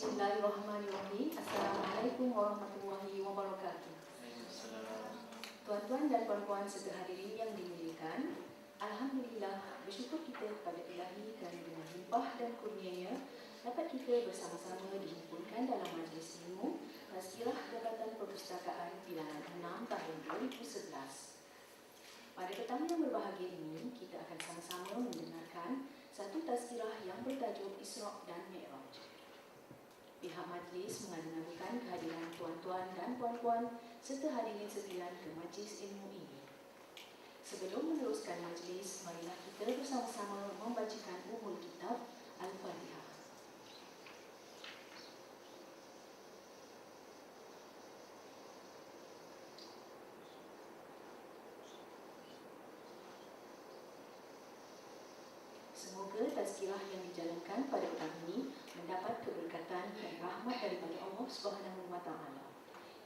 Bismillahirrahmanirrahim. Assalamualaikum warahmatullahi wabarakatuh. Tuan-tuan dan puan-puan serta hadirin yang dimuliakan, alhamdulillah, bersyukur kita kepada Ilahi kerana dengan limpah dan kurnianya dapat kita bersama-sama dihimpunkan dalam majlis ilmu Tazkirah Jabatan Perpustakaan Bilangan 6 tahun 2011. Pada petang yang berbahagia ini, kita akan sama-sama mendengarkan satu tazkirah yang bertajuk Isra' dan Mi'raj. Pihak majlis mengagungkan kehadiran tuan-tuan dan puan-puan serta hadirin sekalian ke majlis ilmu ini. Sebelum meneruskan majlis, marilah kita bersama-sama membacakan Ummul Kitab Al-Fatihah. Semoga tazkirah yang dijalankan pada petang ini mendapat keberkatan dan rahmat daripada Allah Subhanahu wa Ta'ala.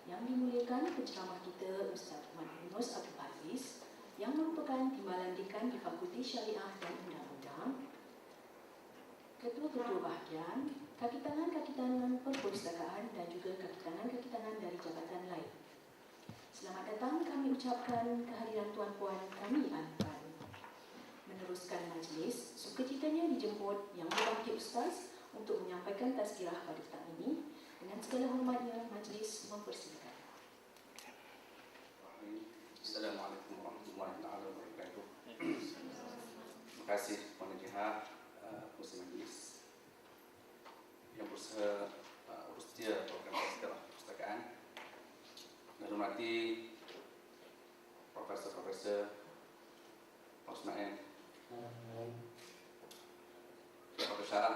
Yang dimuliakan penceramah kita Ustaz Wan Yunus Abdul Aziz yang merupakan timbalan dekan di Fakulti Syariah dan Undang-Undang, ketua-ketua bahagian, kaki tangan perpustakaan dan juga kaki tangan dari jabatan lain. Selamat datang kami ucapkan kehadiran tuan-puan kami anugerahkan. Meneruskan majlis, sukacitanya dijemput Yang Berbakti Ustaz untuk menyampaikan tazkirah pada petang ini. Dengan segala hormatnya, majlis mempersilakan. Assalamualaikum warahmatullahi wabarakatuh. Terima kasih kepada pihak pengurusi majlis yang bersedia program tazkirah perpustakaan. Dan hormati Profesor Osman Profesor Syarah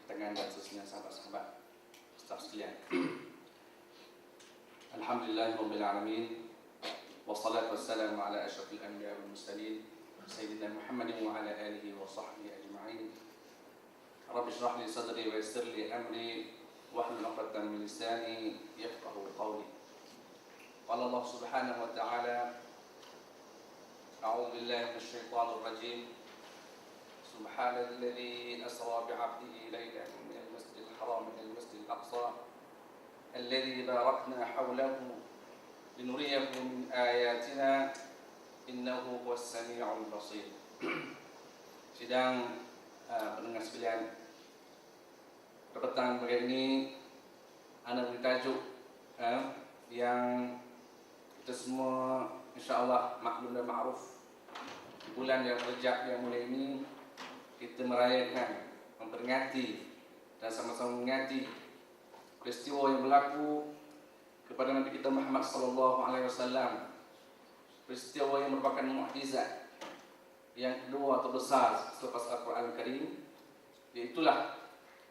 dengan dan seterusnya sahabat-sahabat staf sekalian. Alhamdulillahirabbil alamin wassalatu wassalamu ala asyrafil anbiya'i wal mursalin sayyidina Muhammadin wa ala alihi wa sahbihi ajma'in. Rabbi shrah li sadri wa yassir li amri wahlul 'uqdatam min lisani yafqahu qawli. Qala Allah Subhanahu wa ta'ala أعوذ بالله من الشيطان الرجيم سبحان الذي أسرى بعبده ليلا من المسجد الحرام إلى المسجد الأقصى الذي باركنا حوله لنريه من آياتنا إنه هو السميع البصير. Sidang pendengar sekalian, pada petang pagi ini Anda beri tajuk yang kita semua insyaAllah maklum dan ma'ruf. Bulan yang Rajab yang mulia ini kita merayakan, memperingati dan sama-sama mengingati peristiwa yang berlaku kepada Nabi kita Muhammad SAW. Peristiwa yang merupakan mukjizat yang kedua terbesar selepas Al-Quran Al-Karim, iaitulah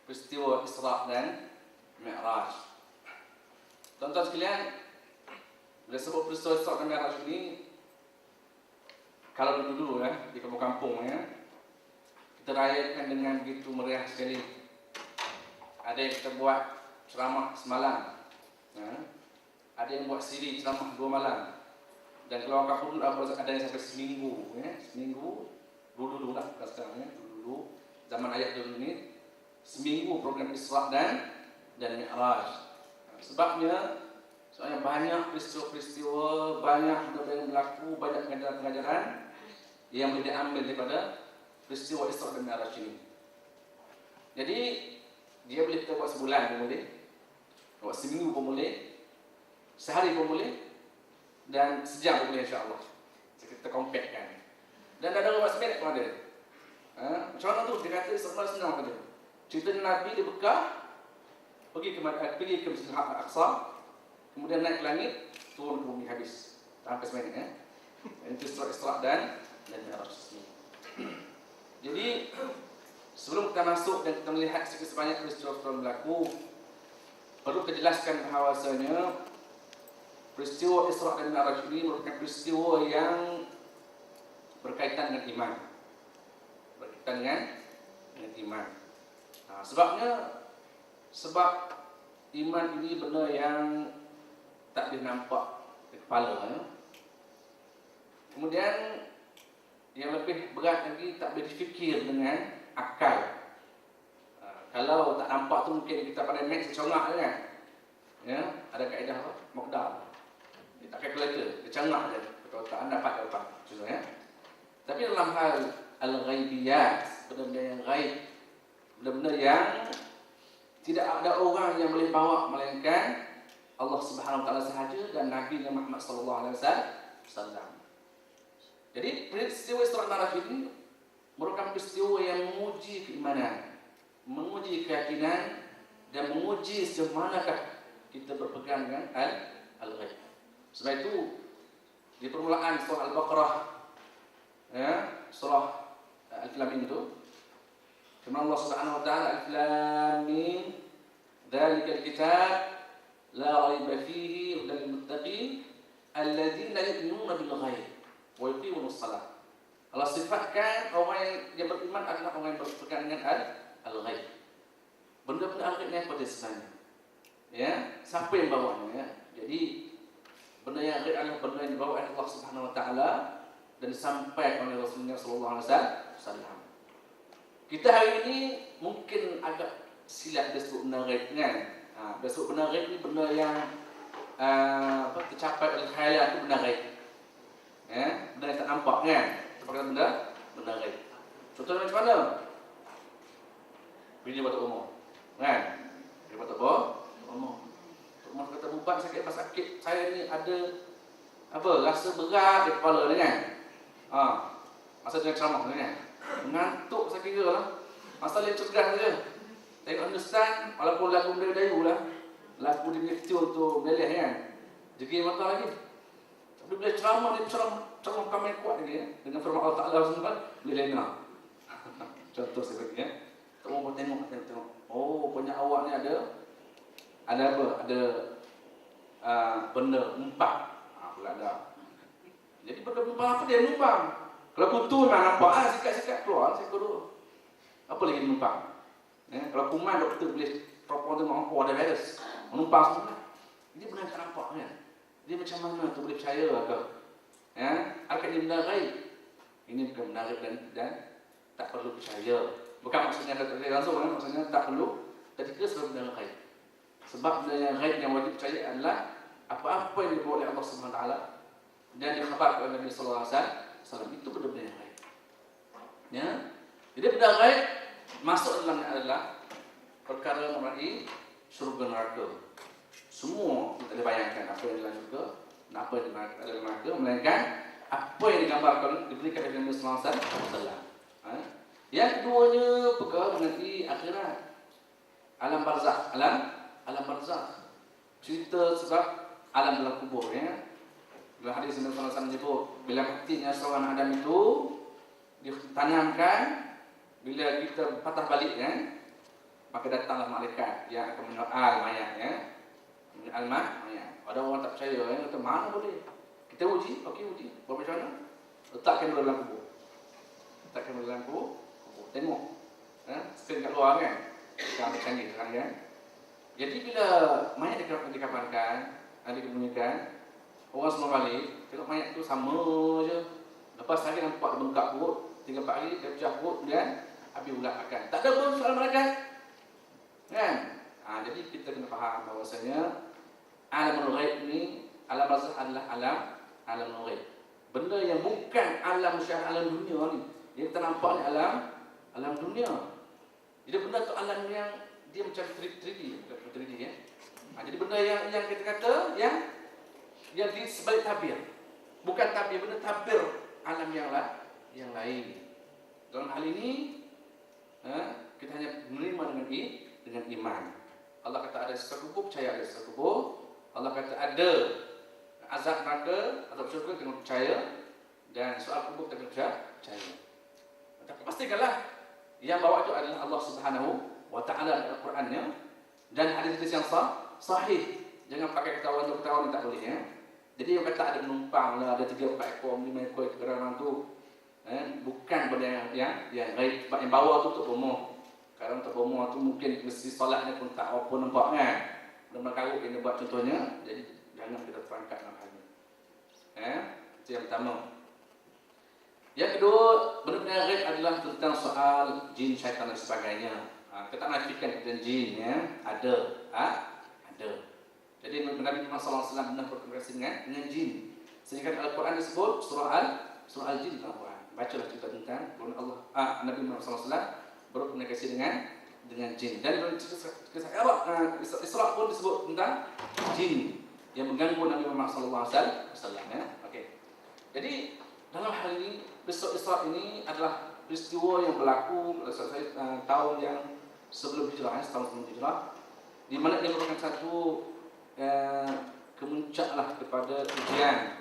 peristiwa Isra' dan Mi'raj. Tuan-tuan sekalian, bila sebut peristiwa Isra' dan Mi'raj ini, kalau dulu di kampung-kampung kita rayakan dengan begitu meriah sekali. Ada yang kita buat ceramah semalam, ada yang buat siri ceramah 2 malam, dan kalau kampung ada yang sampai seminggu, seminggu dulu lah sekarang dulu zaman ayah dulu ini seminggu program Isra' dan Mi'raj. Sebabnya soalnya banyak peristiwa-peristiwa, banyak benda yang berlaku, banyak pengajaran yang boleh diambil daripada peristiwa Isra' dan Mi'raj ini. Jadi dia boleh kita buat sebulan pun boleh, buat seminggu pun boleh, sehari pun boleh, dan sejam pun boleh insya-Allah. Kita compactkan. Dan ada orang sebenarnya pun ada. Macam mana tu? Dia kata Isra' senang saja. Cerita Nabi di Mekah pergi ke Masjid Al-Aqsa, kemudian naik ke langit, turun ke bumi, habis. Sampai sebenarnya itu Isra' dan Mi'raj. Jadi sebelum kita masuk dan kita melihat sebanyak peristiwa yang berlaku, perlu kita jelaskan bahawasanya peristiwa Isra' dan Mi'raj ini merupakan peristiwa yang berkaitan dengan iman. Berkaitan dengan iman. Sebab iman ini benda yang tak boleh nampak di kepala. Kemudian yang lebih berat lagi, tak boleh difikir dengan akal. Kalau tak nampak tu mungkin kita pada max congak je kan. Ya, ada kaedah apa? Maqdar. Dia tak calculator, dia congak je. Kalau tak dapat jawapan. Contohnya. Tapi dalam hal al-ghaibiyat, benda-benda yang ghaib, benda-benda yang tidak ada orang yang boleh bawa melainkan Allah Subhanahu Wa Taala sahaja dan Nabi Muhammad sallallahu alaihi wasallam. Jadi peristiwa Isra Mi'raj ini merupakan peristiwa yang menguji keimanan, menguji keyakinan dan menguji sejauh manakah kita berpegang dengan al-ghaib. Sebab itu di permulaan surah Al-Baqarah, ya, surah Alif Lam Mim itu, firman Allah Subhanahu Wa Taala, Alif Lam Mim, dzalikal kitab la raiba fihi hudal lil muttaqin alladzina yu'minuna bil ghaib wa yuqimunas shalah. Allah sifatkan orang yang beriman adalah orang yang berpegang dengan al-ghaib. Benda-benda al-ghaib ni apa dia sebenarnya? Ya, siapa yang bawanya? Ya? Jadi benda yang ghaib adalah benda yang dibawa oleh Allah Subhanahu Wa Taala dan disampaikan oleh Rasulullah sallallahu alaihi wasallam. Kita hari ini mungkin agak silap disebut benda ghaib kan? Disebut benda ghaib ni benda yang tercapai oleh khayalan itu benda ghaib. Ya, benda yang tak nampak kan? Seperti benda ghaib. Contohnya macam mana? Bini batuk umur. Kan? Bini batuk umur. Rumah kata bubat sakit, saya ni ada rasa berat di kepala ni kan. Masa dia ceramah ni kan. Mengantuk saya kira lah. Masalah yang cergas saja. Tengok Hindustan, walaupun lagu Melayu lah, lagu di Miftiul tu meleleh kan. Jegi mata lagi. Tapi bila ceramah ni ceramah kami kuat lagi ya. Dengan firman Allah Ta'ala semua boleh lena. Contoh saya bagi ya. Tengok. Oh, punya awak ni ada apa? Ada benda numpang. Pula ada. Jadi benda numpang apa dia numpang? Kalau kutu memang nampak sikat-sikat keluar, saya dulu. Apa lagi numpang? Ya, kalau kuman doktor boleh propon tu mampu ada virus. Menumpang semua. Ini benar tak nampak kan? Dia macam mana tu boleh percaya ke? Ya, adakah ini benda ghaib? Ini bukan benda ghaib dan tak perlu percaya. Bukan maksudnya tak langsung kan? Maksudnya tak perlu ketika sebab benda ghaib. Sebab benda yang ghaib yang wajib percaya adalah apa-apa yang dibawa oleh Allah Subhanahu Wa Taala dan dikhabarkan oleh Nabi sallallahu alaihi wasallam itu benda-benda yang ghaib. Ya. Jadi benda ghaib masuk dalamnya adalah perkara melalui syurga neraka. Semua kita boleh bayangkan apa yang dalam syurga dan apa yang dalam neraka, melainkan apa yang digambarkan diberikan oleh Nabi sallallahu alaihi wasallam. Yang keduanya perkara mengenai akhirat. Alam barzakh, alam barzakh. Cerita sebab alam dalam kubur ya. Dalam hadis Nabi sallallahu alaihi wasallam menyebut bila matinya seorang Adam itu ditanamkan, bila kita patah balik kan, maka datanglah malaikat yang akan menyoal mayat ya. Menyoal mayat. Ada orang tak percaya ya, kata mana boleh? Kita uji, okey uji. Buat macam mana? Letakkan dulu dalam kubur. Letakkan dulu dalam kubur. Tengok. Skrin kat luar kan. Sekarang canggih sekarang kan. Jadi bila mayat dikafankan, dikebumikan, orang semua balik, tengok mayat tu sama je. Lepas hari nampak bengkak perut, 3-4 hari dia pecah perut dan habis pula makan. Tak ada pun soal malaikat. Kan? Jadi kita kena faham bahawasanya alamul ghaib ni, alam barzakh adalah alamul ghaib. Benda yang bukan alam syahid, alam dunia ni. Yang kita nampak ni alam dunia. Jadi benda tu alam yang dia macam 3D ya. Jadi benda yang kita kata yang di sebalik tabir. Bukan tabir, benda tabir alam yang lain. Dalam hal ini kita hanya menerima dengan iman. Allah kata ada sesuatu kubur, percaya ada sesuatu kubur. Allah kata ada azab neraka, azab syurga, kena percaya. Dan soal kubur kita kena percaya. Tapi pastikanlah yang bawa itu adalah Allah Subhanahu Wa Taala dalam Al-Qurannya dan hadis-hadis yang sahih. Jangan pakai ketahuan tak boleh ya. Jadi yang kata ada penumpang lah, ada 3-4 ekor, 5 ekor kenderaan tu, bukan benda yang baik. Sebab yang bawa tu untuk bomoh. Kalau untuk bomoh tu mungkin mesti solatnya pun tak apa nampak kan. Benda karut yang dia buat contohnya. Jadi jangan kita terangkat dalam hal ini. Itu yang pertama. Yang kedua, benda-benda ghaib adalah tentang soal jin, syaitan dan sebagainya. kita tak nafikan keadaan jin ya, ada. Ada. Jadi Nabi Muhammad SAW pernah berkomunikasi dengan jin. Sehingga Al-Quran disebut surah Al-Jin dalam Al-Quran. Bacalah cerita tentang Allah. Nabi Muhammad SAW berkomunikasi dengan jin. Dan dalam kisah Isra pun disebut tentang jin yang mengganggu Nabi Muhammad SAW. Ya. Okey. Jadi dalam hal ini besok Isra ini adalah peristiwa yang berlaku tahun yang sebelum hijrah, setahun sebelum hijrah, di mana ia merupakan satu kemuncaklah kepada ujian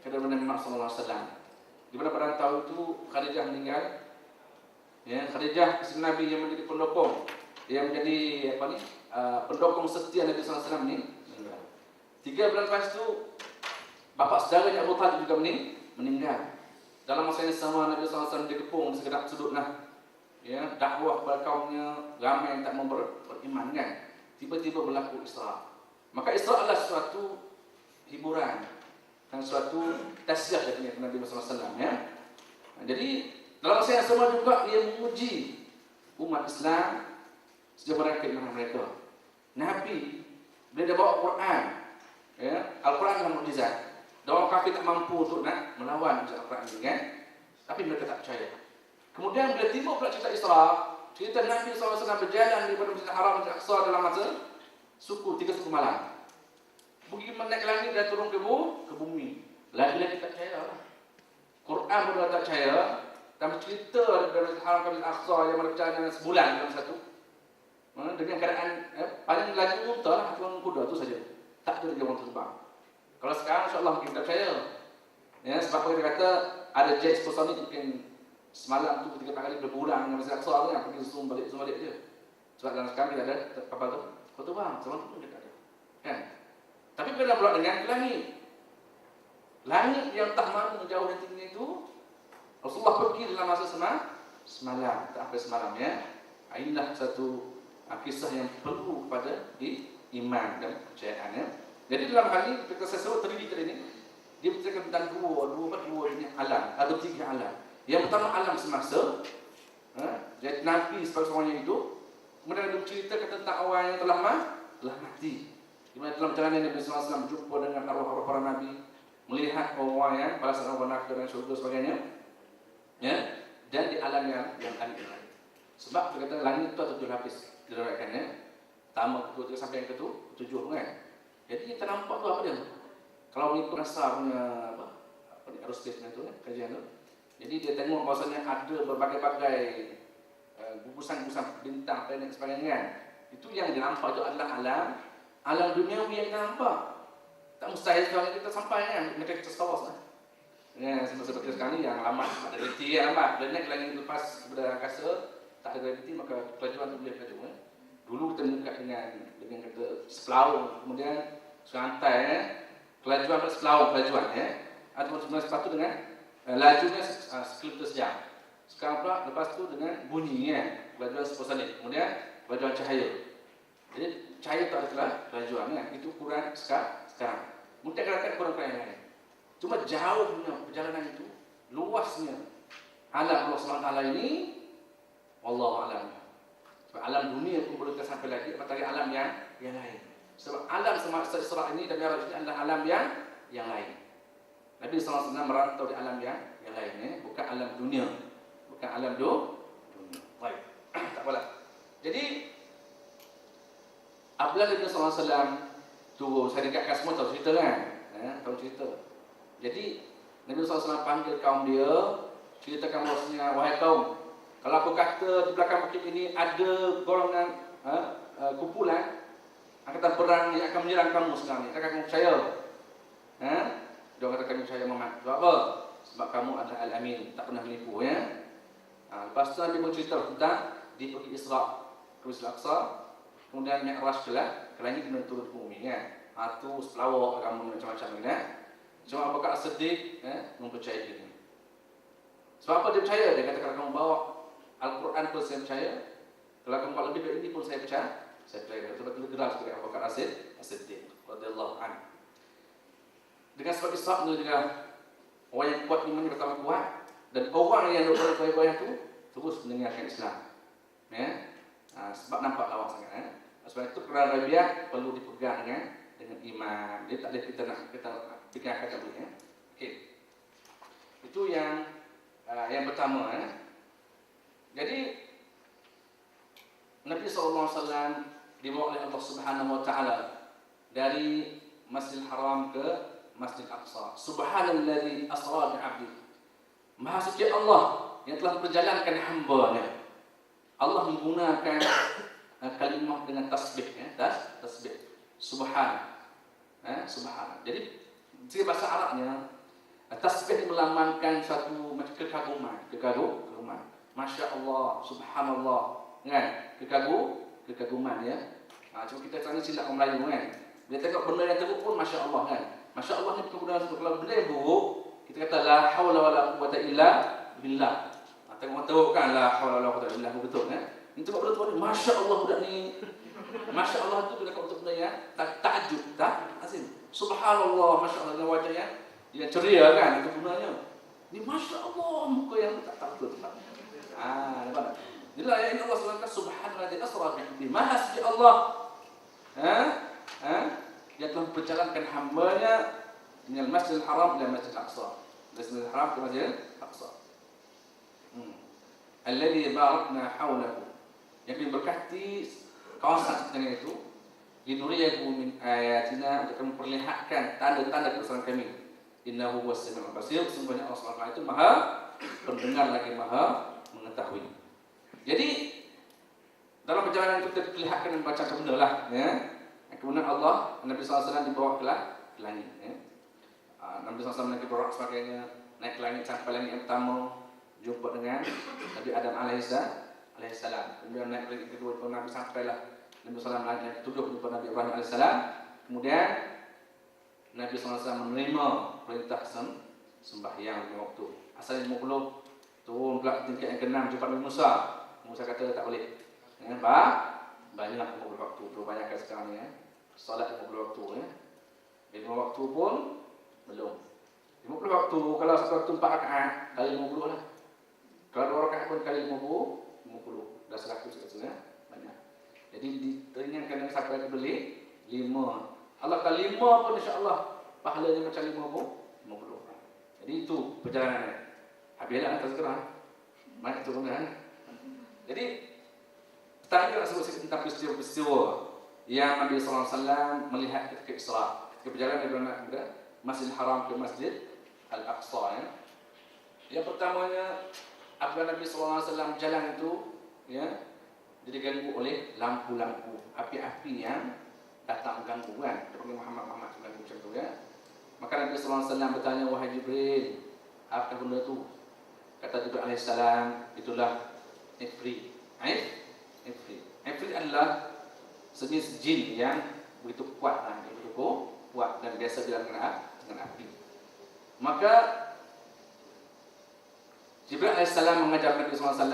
kepada Nabi Muhammad SAW. Di mana pada tahun itu Khadijah meninggal. Ya, Khadijah isteri Nabi yang menjadi pendokong, yang menjadi pendokong setia Nabi SAW ini meninggal. 3 bulan lepas itu bapa saudaranya Abu Talib juga meninggal. Dalam masa yang sama Nabi SAW dikepung di sekedap sudut ya, dakwah kepada kaumnya, ramai yang tak mau beriman kan. Tiba-tiba berlaku Isra. Maka Isra adalah suatu hiburan dan suatu tasyiah dari Nabi Muhammad SAW ya. Jadi dalam masa yang sama juga ia menguji umat Islam sejauh mana keimanan mereka. Nabi bila dia bawa Quran, ya, Al-Quran adalah mukjizat. Dan orang kafir tak mampu untuk nak melawan Al-Quran ini kan. Tapi mereka tak percaya. Kemudian bila timbul pula cerita Isra, cerita Nabi SAW berjalan daripada Masjidil Haram ke Aqsa dalam masa 3 suku malam. Pergi menaik ke langit dan turun ke bumi. Lagi-lagi tak percaya lah. Quran pun tak percaya. Dan cerita daripada Masjidil Haram ke Masjidil Aqsa yang mana perjalanan sebulan dalam satu. Dengan keadaan paling laju unta lah, turun kuda tu saja. Tak ada lagi orang terbang. Kalau sekarang insya-Allah kita tak percaya. Ya, sebab kita kata ada jet supersonik mungkin semalam tu 3 kali berbulan dengan Masjidil Aqsa tu yang pergi zoom balik je. Sebab dalam sekarang kita ada kapal tu. Kau tu bang, semalam tu dia tak ada. Kan? Tapi bila pula dengan langit. Langit yang tak mampu jauh dan tinggi itu Rasulullah pergi dalam masa semalam, tak sampai semalam ya. Inilah satu kisah yang perlu kepada iman dan kepercayaan ya. Jadi dalam hal ini kita sebut terdiri tadi ini dia bercerita tentang dua ini alam, ada 3 alam. Yang pertama alam semasa, jadi Nabi sebagai seorang yang hidup. Kemudian dia bercerita tentang orang yang telah mati. Di mana dalam perjalanan Nabi SAW berjumpa dengan arwah-arwah para Nabi, melihat orang yang balasan orang nakal dan syurga sebagainya, ya. Dan di alam yang langit. Sebab dia kata langit itu ada 7 lapis diriwayatkannya. Pertama, kedua, ketiga sampai yang ke-7 kan. Jadi kita nampak tu apa dia? Kalau mengikut NASA punya aerospace tu kajian tu. Jadi dia tengok bahawasanya ada berbagai-bagai gugusan-gugusan bintang, planet dan sebagainya kan. Itu yang dia nampak itu adalah alam duniawi yang kita nampak. Tak mustahil kalau kita sampai kan, mereka kita setawas lah. Ya, seperti sekarang ni yang lama ada graviti yang lama. Bila naik langit lepas kepada angkasa, tak ada graviti maka kelajuan tu boleh kelaju. Dulu kita dekat dengan kata sepelau, kemudian serantai kelajuan pada sepelau kelajuan ya. Atau sepatu dengan lajunya sekilometer sejam. Sekarang pula lepas tu dengan bunyi ya, kelajuan supersonik. Kemudian kelajuan cahaya. Jadi cahaya tak ada kelajuan ya. Itu ukuran sekarang. Mungkin katakan kurang-kurang yang lain. Cuma jauhnya perjalanan itu, luasnya alam Allah SWT ini, wallahu a'lam. Sebab alam dunia pun belum kita sampai lagi, apatah alam yang lain. Sebab alam semasa Isra ini dan Mi'raj ini adalah alam yang lain. Nabi SAW merantau di alam yang lain, ya? Bukan alam dunia, bukan alam dunia. Baik, tak apalah. Jadi apabila Nabi SAW turun, saya dekatkan semua tahu cerita kan, tahu cerita. Jadi Nabi SAW panggil kaum dia, ceritakan bahawasanya, wahai kaum, kalau aku kata di belakang bukit ini ada golongan kumpulan angkatan perang yang akan menyerang kamu sekarang ni, adakah kamu percaya? Dia kata kami percaya Muhammad. Sebab apa? Sebab kamu adalah Al-Amin, tak pernah menipu ya. Lepas tu Nabi bercerita tentang dia pergi Isra ke Masjidil Aqsa, kemudian Mi'raj ke langit dan turun ke bumi kan. Tu pelawak agama macam-macam ni kan. Cuma Abu Bakar As-Siddiq mempercayai ini. Sebab apa dia percaya? Dia kata kalau kamu bawa Al-Quran pun saya percaya. Kalau kamu buat lebih dari ini pun saya percaya. Saya percaya. Sebab itu gerak sebagai Abu Bakar As-Siddiq radhiyallahu anhu. Dengan sebab Isra itu juga orang yang kuat imannya pertama kuat, dan orang yang berbuat itu terus mendengarkan Islam. Ya. Sebab nampak lawak sangat. Sebab itu Quran Arabiah perlu dipegang dengan iman. Dia tak boleh kita pegang kata boleh. Okey. Itu yang pertama. Jadi Nabi SAW dibawa oleh Allah Subhanahu Wa Taala dari Masjidil Haram ke Masjidil Aqsa. Subhanalladzi asra bi 'abdi. Maha suci Allah yang telah memperjalankan hamba-Nya. Allah menggunakan kalimah dengan tasbih, tasbih. Subhan. Subhan. Jadi bahasa Arabnya tasbih melambangkan satu macam kekaguman. Masya Allah, subhanallah, kan? Kekaguman ya. Cuma kita sekarang silap orang Melayu kan. Bila tengok benda yang teruk pun Masya Allah kan. Masya Allah ni penggunaan kalau benda yang buruk, kita kata la haula wala quwwata illa billah. Tengok orang teruk kan la haula wala quwwata illa billah, betul kan? Ini tengok benda tu Masya Allah budak ni. Masya Allah tu bila kau untuk benda yang takjub, tak? Azim. Subhanallah, Masya Allah dengan wajah yang ceria kan, itu gunanya. Ni Masya Allah muka yang tak betul tak. Nampak tak? Inilah yang Allah SWT subhanalladzi asra bihi. Maha suci Allah. Dia telah memperjalankan hamba-Nya dari Masjidil Haram ila Masjidil Aqsa. Dari Masjidil Haram ke Masjidil Aqsa. Alladzi barakna hawlahu. Yang diberkati kawasan sekitarnya itu. Linuriyahu min ayatina, untuk memperlihatkan tanda-tanda kebesaran kami. Innahu huwas samiul basir. Sungguhnya Allah SWT itu Maha pendengar lagi Maha mengetahui. Jadi dalam perjalanan itu kita diperlihatkan dan baca benda lah, ya. Kemudian Allah Nabi SAW dibawa ke langit. Ya. Nabi SAW naik berak sebagainya, naik ke langit sampai langit yang pertama, jumpa dengan Nabi Adam alaihissalam. Kemudian naik ke langit kedua, Nabi sampailah Nabi SAW naik ketujuh, jumpa Nabi Ibrahim alaihissalam. Kemudian Nabi SAW menerima perintah sembahyang 5 waktu. Asalnya 50, turun pula tingkat yang ke-6 jumpa Nabi Musa. Musa kata tak boleh. Banyak 50 waktu, perbanyakkan sekarang ni. Solat 50 waktu ya. 5 waktu pun belum. 50 waktu kalau satu waktu 4 rakaat kali 50 lah. Kalau 2 rakaat pun kali 50. Dah 100 sebetulnya. Banyak. Jadi diteringankan dengan siapa yang beli 5. Allah kali 5 pun insya-Allah pahalanya macam 50. Jadi itu perjalanannya. Habislah atas sekarang. Banyak turunan. Jadi tadi kita sebut tentang peristiwa-peristiwa yang Nabi SAW melihat ketika Isra, ketika berjalan dari Masjidil Haram ke Masjid Al-Aqsa. Ya. Yang pertamanya, apabila Nabi SAW jalan itu, ya, diganggu oleh lampu-lampu, api-api yang datang mengganggu kan. Seperti Muhammad mengganggu macam itu ya. Maka Nabi SAW bertanya, wahai Jibril, apa benda itu? Kata Jibril alaihissalam, itulah Ifrit. Ifrit adalah sejenis jin yang begitu kuat dan biasa dengan api. Maka Jibril alaihissalam mengajar Nabi SAW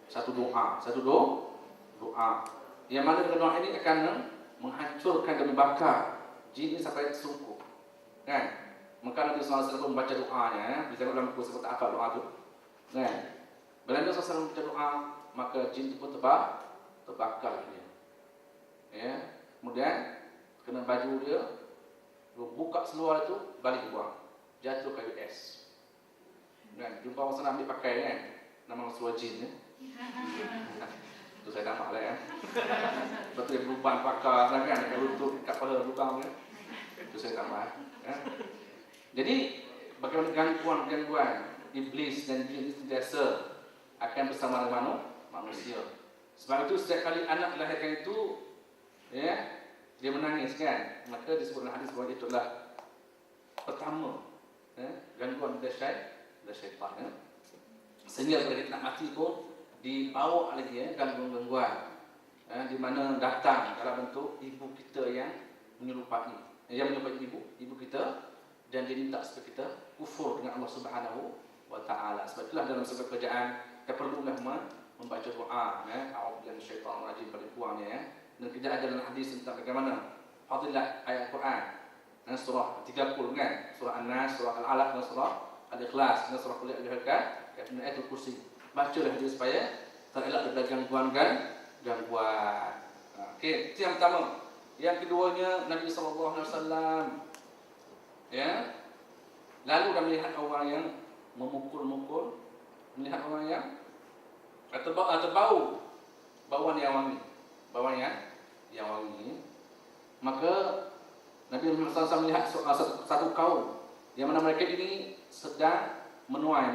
satu doa. Yang mana dengan doa ini akan menghancurkan dan membakar jin ini sampai tersungkur. Kan? Maka Nabi SAW membaca doanya. Bisa dalam buku seperti apa doa itu? Kan? Bila Nabi SAW membaca doa, maka jin itu pun terbakar dia. Ya. Kemudian kena baju dia, buka seluar itu, balik buang, jatuh ke US. Kan? Jumpa orang sana ambil pakai kan, nama seluar jin ya. Itu saya nampak lah ya. Betul yang berubah pakar kan, yang lutut kat kepala lubang ya. Itu saya tambah. Ya. Jadi bagaimana gangguan iblis dan jin itu biasa akan bersama dengan manusia. Sebab itu setiap kali anak dilahirkan itu, ya, dia menangis kan. Maka disebut dalam hadis bahawa itulah pertama, ya, gangguan dari syaitan. Ya. Sehingga bila kita nak mati pun dibawa oleh dia gangguan-gangguan, ya, di mana datang dalam bentuk ibu kita yang menyerupai ibu kita, dan dia minta supaya kita kufur dengan Allah Subhanahu wa Ta'ala. Sebab itulah dalam sebuah kerjaan kita perlulah membaca doa, ya, a'udzubillahi minasyaitonir rajim pada kurangnya ya. Dan kita ada dalam hadis tentang bagaimana fadilah ayat Quran. Dan surah 30 kan, surah An-Nas, surah Al-Alaq dan surah Al-Ikhlas, dan surah Qul ya ayyuhal kafirun, ayatul kursi. Bacalah dia supaya terelak daripada gangguan. Okey, itu yang pertama. Yang keduanya, Nabi SAW ya, lalu dah melihat orang yang memukul-mukul, melihat orang yang atau bau bauan yang wangi, bauan yang wangi, maka Nabi Muhammad SAW melihat satu kaum yang mana mereka ini sedang menuai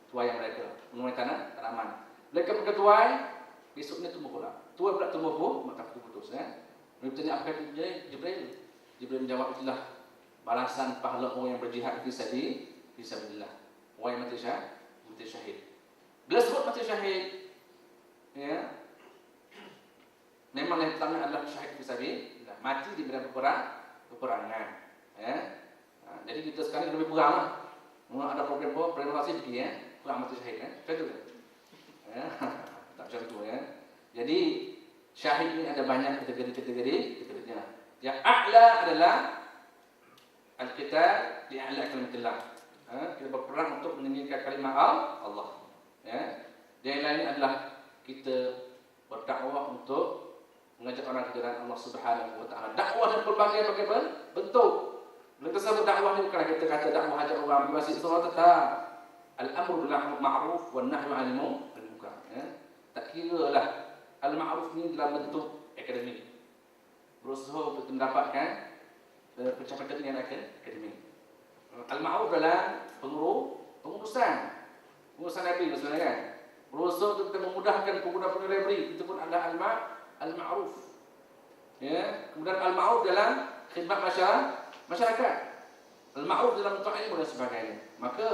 tuai mereka, menuai tanaman. Mereka bertuai, besoknya tumbuh pula. Tuai pula tumbuh pun, maka putus ya. Nabi bertanya, apa Jibril? Jibril menjawab, itulah balasan pahala orang yang berjihad fi sabilillah. Orang yang mati syahid. Bila sebut mati syahid, ya, memang yang pertama adalah syahid fi sabilillah, mati di medan peperangan. Ya. Jadi kita sekarang lebih perang lah. Ada program prestasi begini ya, perang mati syahid kan. Macam tu kan? Ya. Tak macam tu ya. Jadi syahid ini ada banyak kategori-kategorinya. Yang a'la adalah al-qital li a'la kalimatillah. Kita berperang untuk meninggikan kalimat Allah. Ya. Yang lain adalah kita berdakwah untuk mengajak orang ke jalan Allah Subhanahu wa taala. Dakwah dan berbagai bentuk. Bila kita sebut dakwah ni bukan kita kata dakwah ajak orang bebas Islam, tetap al-amru bil ma'ruf wan nahyu 'anil munkar. Ya. Tak kira lah al-ma'ruf ni dalam bentuk akademik, berusaha untuk mendapatkan pencapaian yang akademik. Al-ma'ruf dalam pengurusan Nabi sebenarnya kan. Berusaha untuk kita memudahkan pengguna-pengguna library, itu pun adalah al-ma'ruf. Ya, kemudian al-ma'ruf dalam khidmat masyarakat. Al-ma'ruf dalam bentuk ilmu dan sebagainya. Maka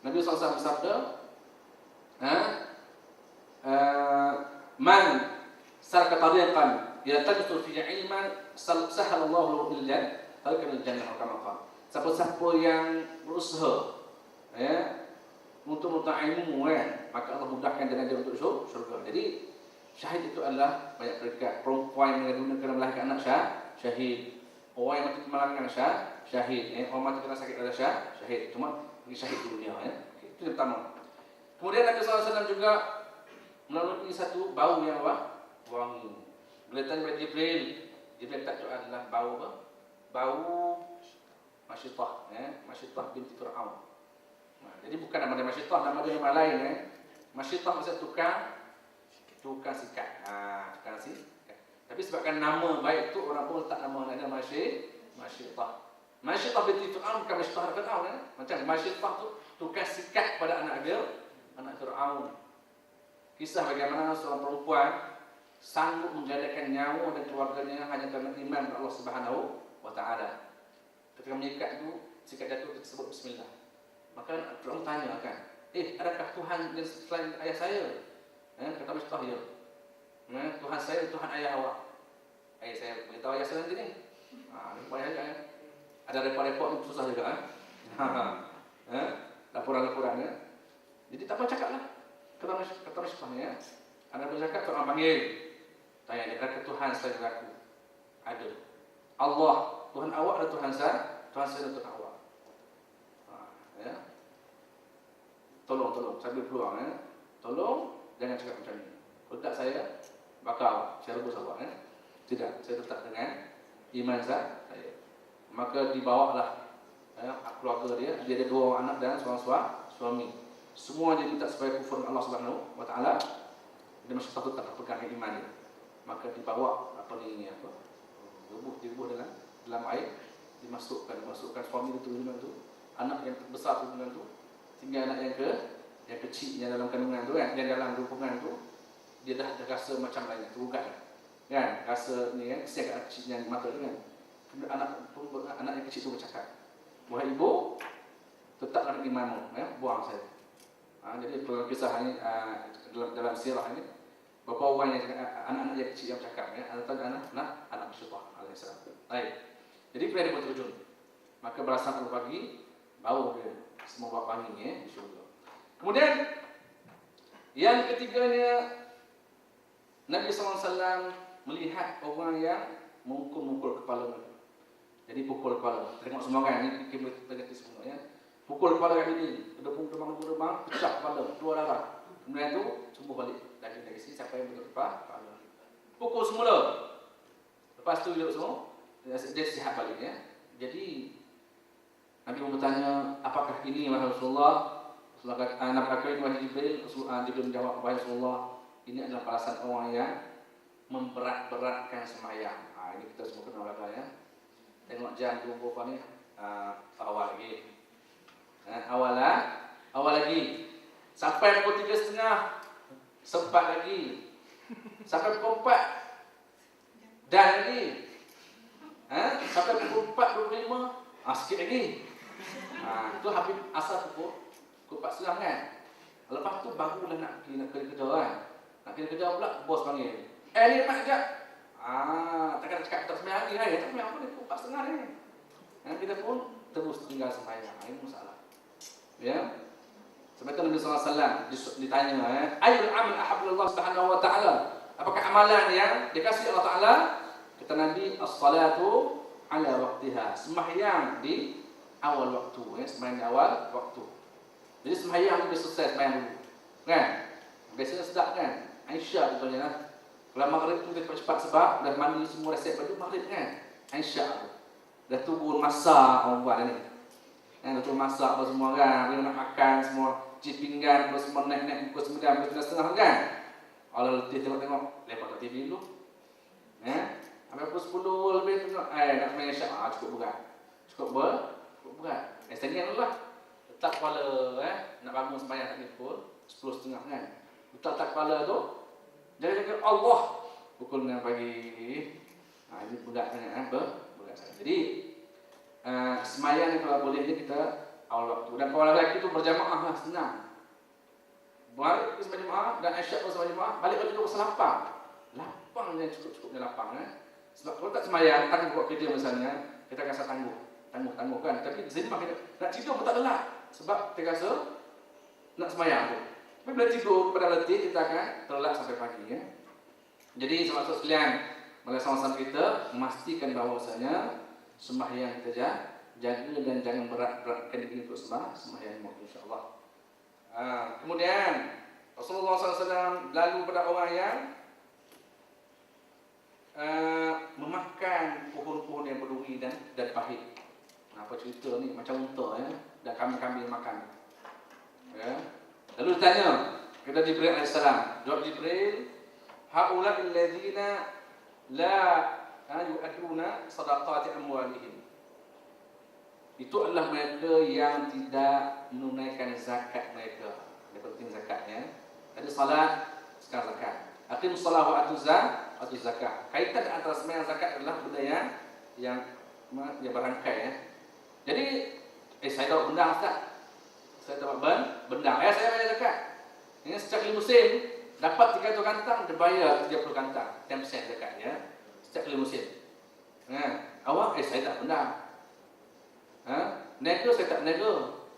Nabi SAW bersabda, man sarka tariqan yaltamisu fihi ilman sahhalallahu lahu al-jannah kama qala. Siapa-siapa yang berusaha ya untuk menuntut ilmu maka Allah mudahkan jalan dia untuk syurga. Jadi syahid itu adalah banyak peringkat. Perempuan yang mengandung melahirkan anak syahid. Orang yang mati kemalangan syahid. Orang mati kena sakit adalah syahid. Cuma bagi syahid di dunia ya. Itu yang pertama. Kemudian Nabi SAW juga melalui satu bau yang wangi. Bila tanya kepada Jibril tak tahu adalah bau apa? Bau Masyitah, Masyitah binti Fir'aun. Jadi bukan nama dia Masyitah, nama dia nama lain. Masyitah maksudnya tukang sikat. Tukang sikat. Tapi sebabkan nama baik tu orang pun letak nama dia Masyitah. Masyitah binti Fir'aun bukan Masyitah Fir'aun. Macam Masyitah tu tukang sikat pada anak Fir'aun. Kisah bagaimana seorang perempuan sanggup menjadikan nyawa dan keluarganya hanya kerana iman kepada Allah Subhanahu wa taala. Ketika menyikat itu, sikat jatuh disebut bismillah. Maka Fir'aun tanya kan, adakah Tuhan yang selain ayah saya? Kata Masyitah, ya. Tuhan saya, Tuhan ayah awak. Saya beritahu ayah saya nanti ni. Lupa ayah. Ada report-report itu susah juga. Laporan-laporan ya. Jadi tak apa cakap lah. Kata Masyitah ya. Anda bercakap, Tuhan panggil. Tanya dia, adakah Tuhan selain aku? Ada. Allah, Tuhan awak adalah Tuhan saya dan Tuhan awak. Ya. Tolong sambil peluang ya. Tolong jangan cakap macam ni. Kalau tak saya bakal saya rebus awak ya. Tidak, saya tetap dengan iman saya. Maka dibawalah keluarga dia ada 2 anak dan seorang suami. Semua dia minta supaya kufur Allah Subhanahu wa taala. Dia masih takut tak pegang iman dia. Maka dibawa dibubuh dalam air, dimasukkan suami itu dalam tu, anak yang besar tu dalam tu, tinggal anak yang kecil yang dalam kandungan tu yang dalam hubungan tu, dia dah rasa macam lain terugat kan, rasa ni kan, kesian kecil yang mata tu kan. Kemudian anak yang kecil tu bercakap, wahai ibu, tetaplah imanmu buang saya. Jadi dalam kisah ini dalam sirah ini, beberapa orang yang anak-anak yang kecil yang bercakap anak Masyitah alaihissalam. Baik. Jadi bila dia berterjun, maka balasan Allah bagi bau dia semua bau wangi di syurga. Kemudian yang ketiganya, Nabi SAW melihat orang yang mengukul kepala mereka. Jadi pukul kepala. Tengok semua kan ini kita berhenti semua ya. Pukul kepala yang ini, demam, pecah kepala, keluar darah. Kemudian itu sembuh balik. daging dari sini sampai bentuk kepala. Pukul semula. Lepas tu duduk semua, dia sihat balik ya. Jadi Nabi pun bertanya, apakah ini wahai Rasulullah? Rasulullah kata, Nabi kata wahai Jibril. Jibril menjawab, wahai Rasulullah, ini adalah balasan orang yang memberat-beratkan sembahyang. Ini kita semua kenal lah ya. Tengok jam 20 ni, awal lagi. Awal lagi. Sampai pukul 3.30 sempat lagi. Sampai pukul 4 dan lagi. Sampai pukul 4.25 sikit lagi. Itu habis asal pukul 4.30 kan. Lepas tu barulah nak kerja kan. Nak kerja pula bos panggil. Ni mak jap. Takkan cakap tak sembahyang lagi. Tak sembahyang apa ni, pukul 4.30 ni. Kita pun terus tinggal sembahyang. Ini masalah. Ya. Sebab itu Nabi SAW ditanya, ayul amal ahabullah subhanahu wa ta'ala. Apakah amalan yang dikasih Allah Ta'ala? Kata Nabi, as-salatu ala waktiha. Sembahyang di awal waktu. Sembahyang di awal waktu. Jadi sembahyang itu selesai sembahyang dulu. Kan? Biasanya sedap kan? Aisyah contohnya lah. Kalau maghrib tu dia cepat sebab dah mandi semua, dah siap baju maghrib kan? Aisyah tu. Dah tunggu masak orang buat ni. Dah tunggu masak apa semua kan? Dia nak makan semua. Cuci pinggan apa semua naik-naik pukul 9, pukul 9.30 kan? Kalau letih tengok-tengok, lepas kat TV dulu. Sampai pukul 10 lebih tengok, nak main syak. Cukup berat. Setengah lah. Letak kepala, nak bangun sembahyang tadi pukul 10.30 kan? Letak kepala tu, jaga-jaga Allah pukul 9 pagi. Ini berat sangat, berat sangat. Jadi sembahyang ni kalau boleh ni kita awal waktu. Dan kalau lelaki tu berjamaah lah, senang. Balik ke sembahyang jemaah dan Aisyah pun sembahyang jemaah, balik balik tu lapang. Lapang je, cukup-cukupnya lapang. Sebab kalau tak sembahyang, tangguh buat kerja misalnya, kita rasa tangguh kan. Tapi di sini kita nak tidur pun tak lelak. Sebab kita rasa nak sembahyang tu. Tapi bila tidur pada letih, kita akan terlelap sampai pagi ya. Jadi sahabat sekalian, oleh sama-sama kita memastikan bahawasanya sembahyang kita jaga dan jangan berat-beratkan diri untuk sembahyang waktu insya-Allah. Kemudian Rasulullah SAW lalu pada orang yang memakan pohon-pohon yang berduri dan pahit. Apa cerita ni macam unta ya, dan kambing-kambing makan. Ya. Lalu ditanya kepada Jibril AS. Jawab Jibril, haula'il ladzina la yu'aduna sadaqati amwalihim. Itu adalah mereka yang tidak menunaikan zakat mereka. Yang penting zakatnya. Tadi salat, sekarang zakat. Aqim salat wa atu zakat. Kaitan antara sembahyang zakat adalah budaya yang berangkai ya. Jadi, saya dapat bendang Ustaz. Saya dapat bendang. Saya bayar zakat. Ini setiap 5 musim dapat 300 kantang, dia bayar 30 kantang. 10% zakat ya. Setiap 5 musim. Awak saya tak bendang. Nego saya tak nego.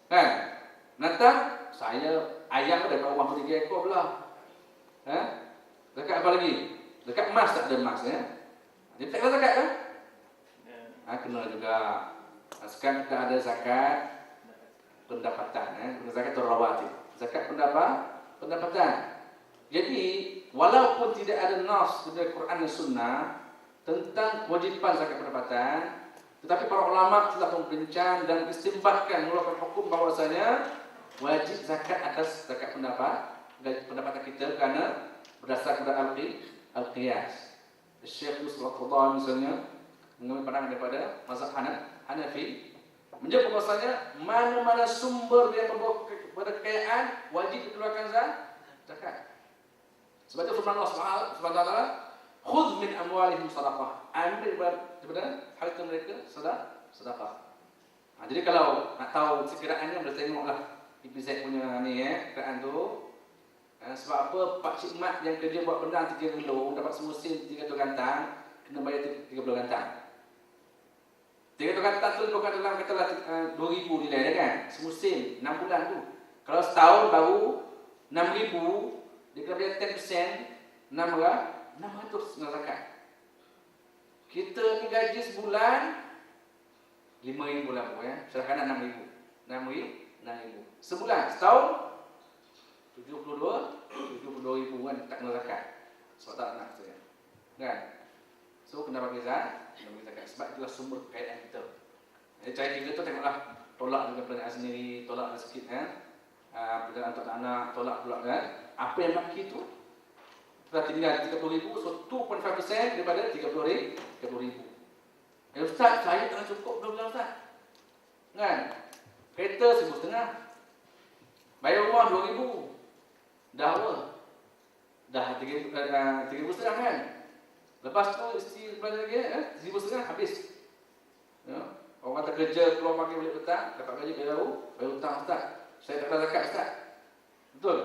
Kan? Natang saya ayam ada kat rumah 3 ekor pula. Zakat apa lagi? Zakat emas tak ada emas ya. Jadi tak ada zakat kan? Kena juga. Sekarang kita ada zakat pendapatan zakat rawatib. Zakat pendapatan. Jadi walaupun tidak ada nas dari Quran dan Sunnah tentang kewajipan zakat pendapatan, tetapi para ulama telah membincang dan istimbatkan mengeluarkan hukum bahwasanya wajib zakat atas zakat pendapatan kita kerana berdasarkan al-qiyas. Syekh Yusuf Al-Qadha misalnya mengambil pandangan daripada mazhab Hanafi, menjawab bahwasanya mana-mana sumber yang membawa kepada kekayaan wajib dikeluarkan zakat. Sebab itu firman Allah Subhanahu wa taala, khudh min amwalihim sadaqah. Ambil daripada harta mereka sedekah. Jadi kalau nak tahu sekiraannya boleh tengoklah episode punya ni kiraan tu. Sebab apa pak cik mat yang kerja buat bendang 3 kilo dapat semusim 300 kantang, kena bayar 30 kantang. 300 kantang tu bukan dalam katalah 2,000 nilai dia kan. Semusim 6 bulan tu. Kalau setahun baru 6,000, dia kena bayar 10%, 600 zakat. Kita ni gaji sebulan 5,000 lah ya. Sedangkan 6,000. 6,000. Sebulan, setahun 72 ribu kan tak kena zakat. Sebab tak nak saya. Kan? So kena bagi zakat, sebab itulah sumber kekayaan kita. Jadi cara kita tu tengoklah, tolak dengan perniagaan sendiri, tolak sikit kan. Perjalanan untuk anak, tolak pula kan. Apa yang baki tu telah tinggal 30 ribu, so 2.5% daripada 30 ribu. Ustaz, saya tak cukup dah Ustaz. Kan? Kereta 1,500. Bayar rumah 2,000. Dah apa? Dah 3,500 kan? Lepas tu isteri belajar lagi 1,500 habis. Ya. Orang kata kerja keluar pagi balik petang, dapat gaji bayar hutang Ustaz. Saya tak ada zakat Ustaz. Betul?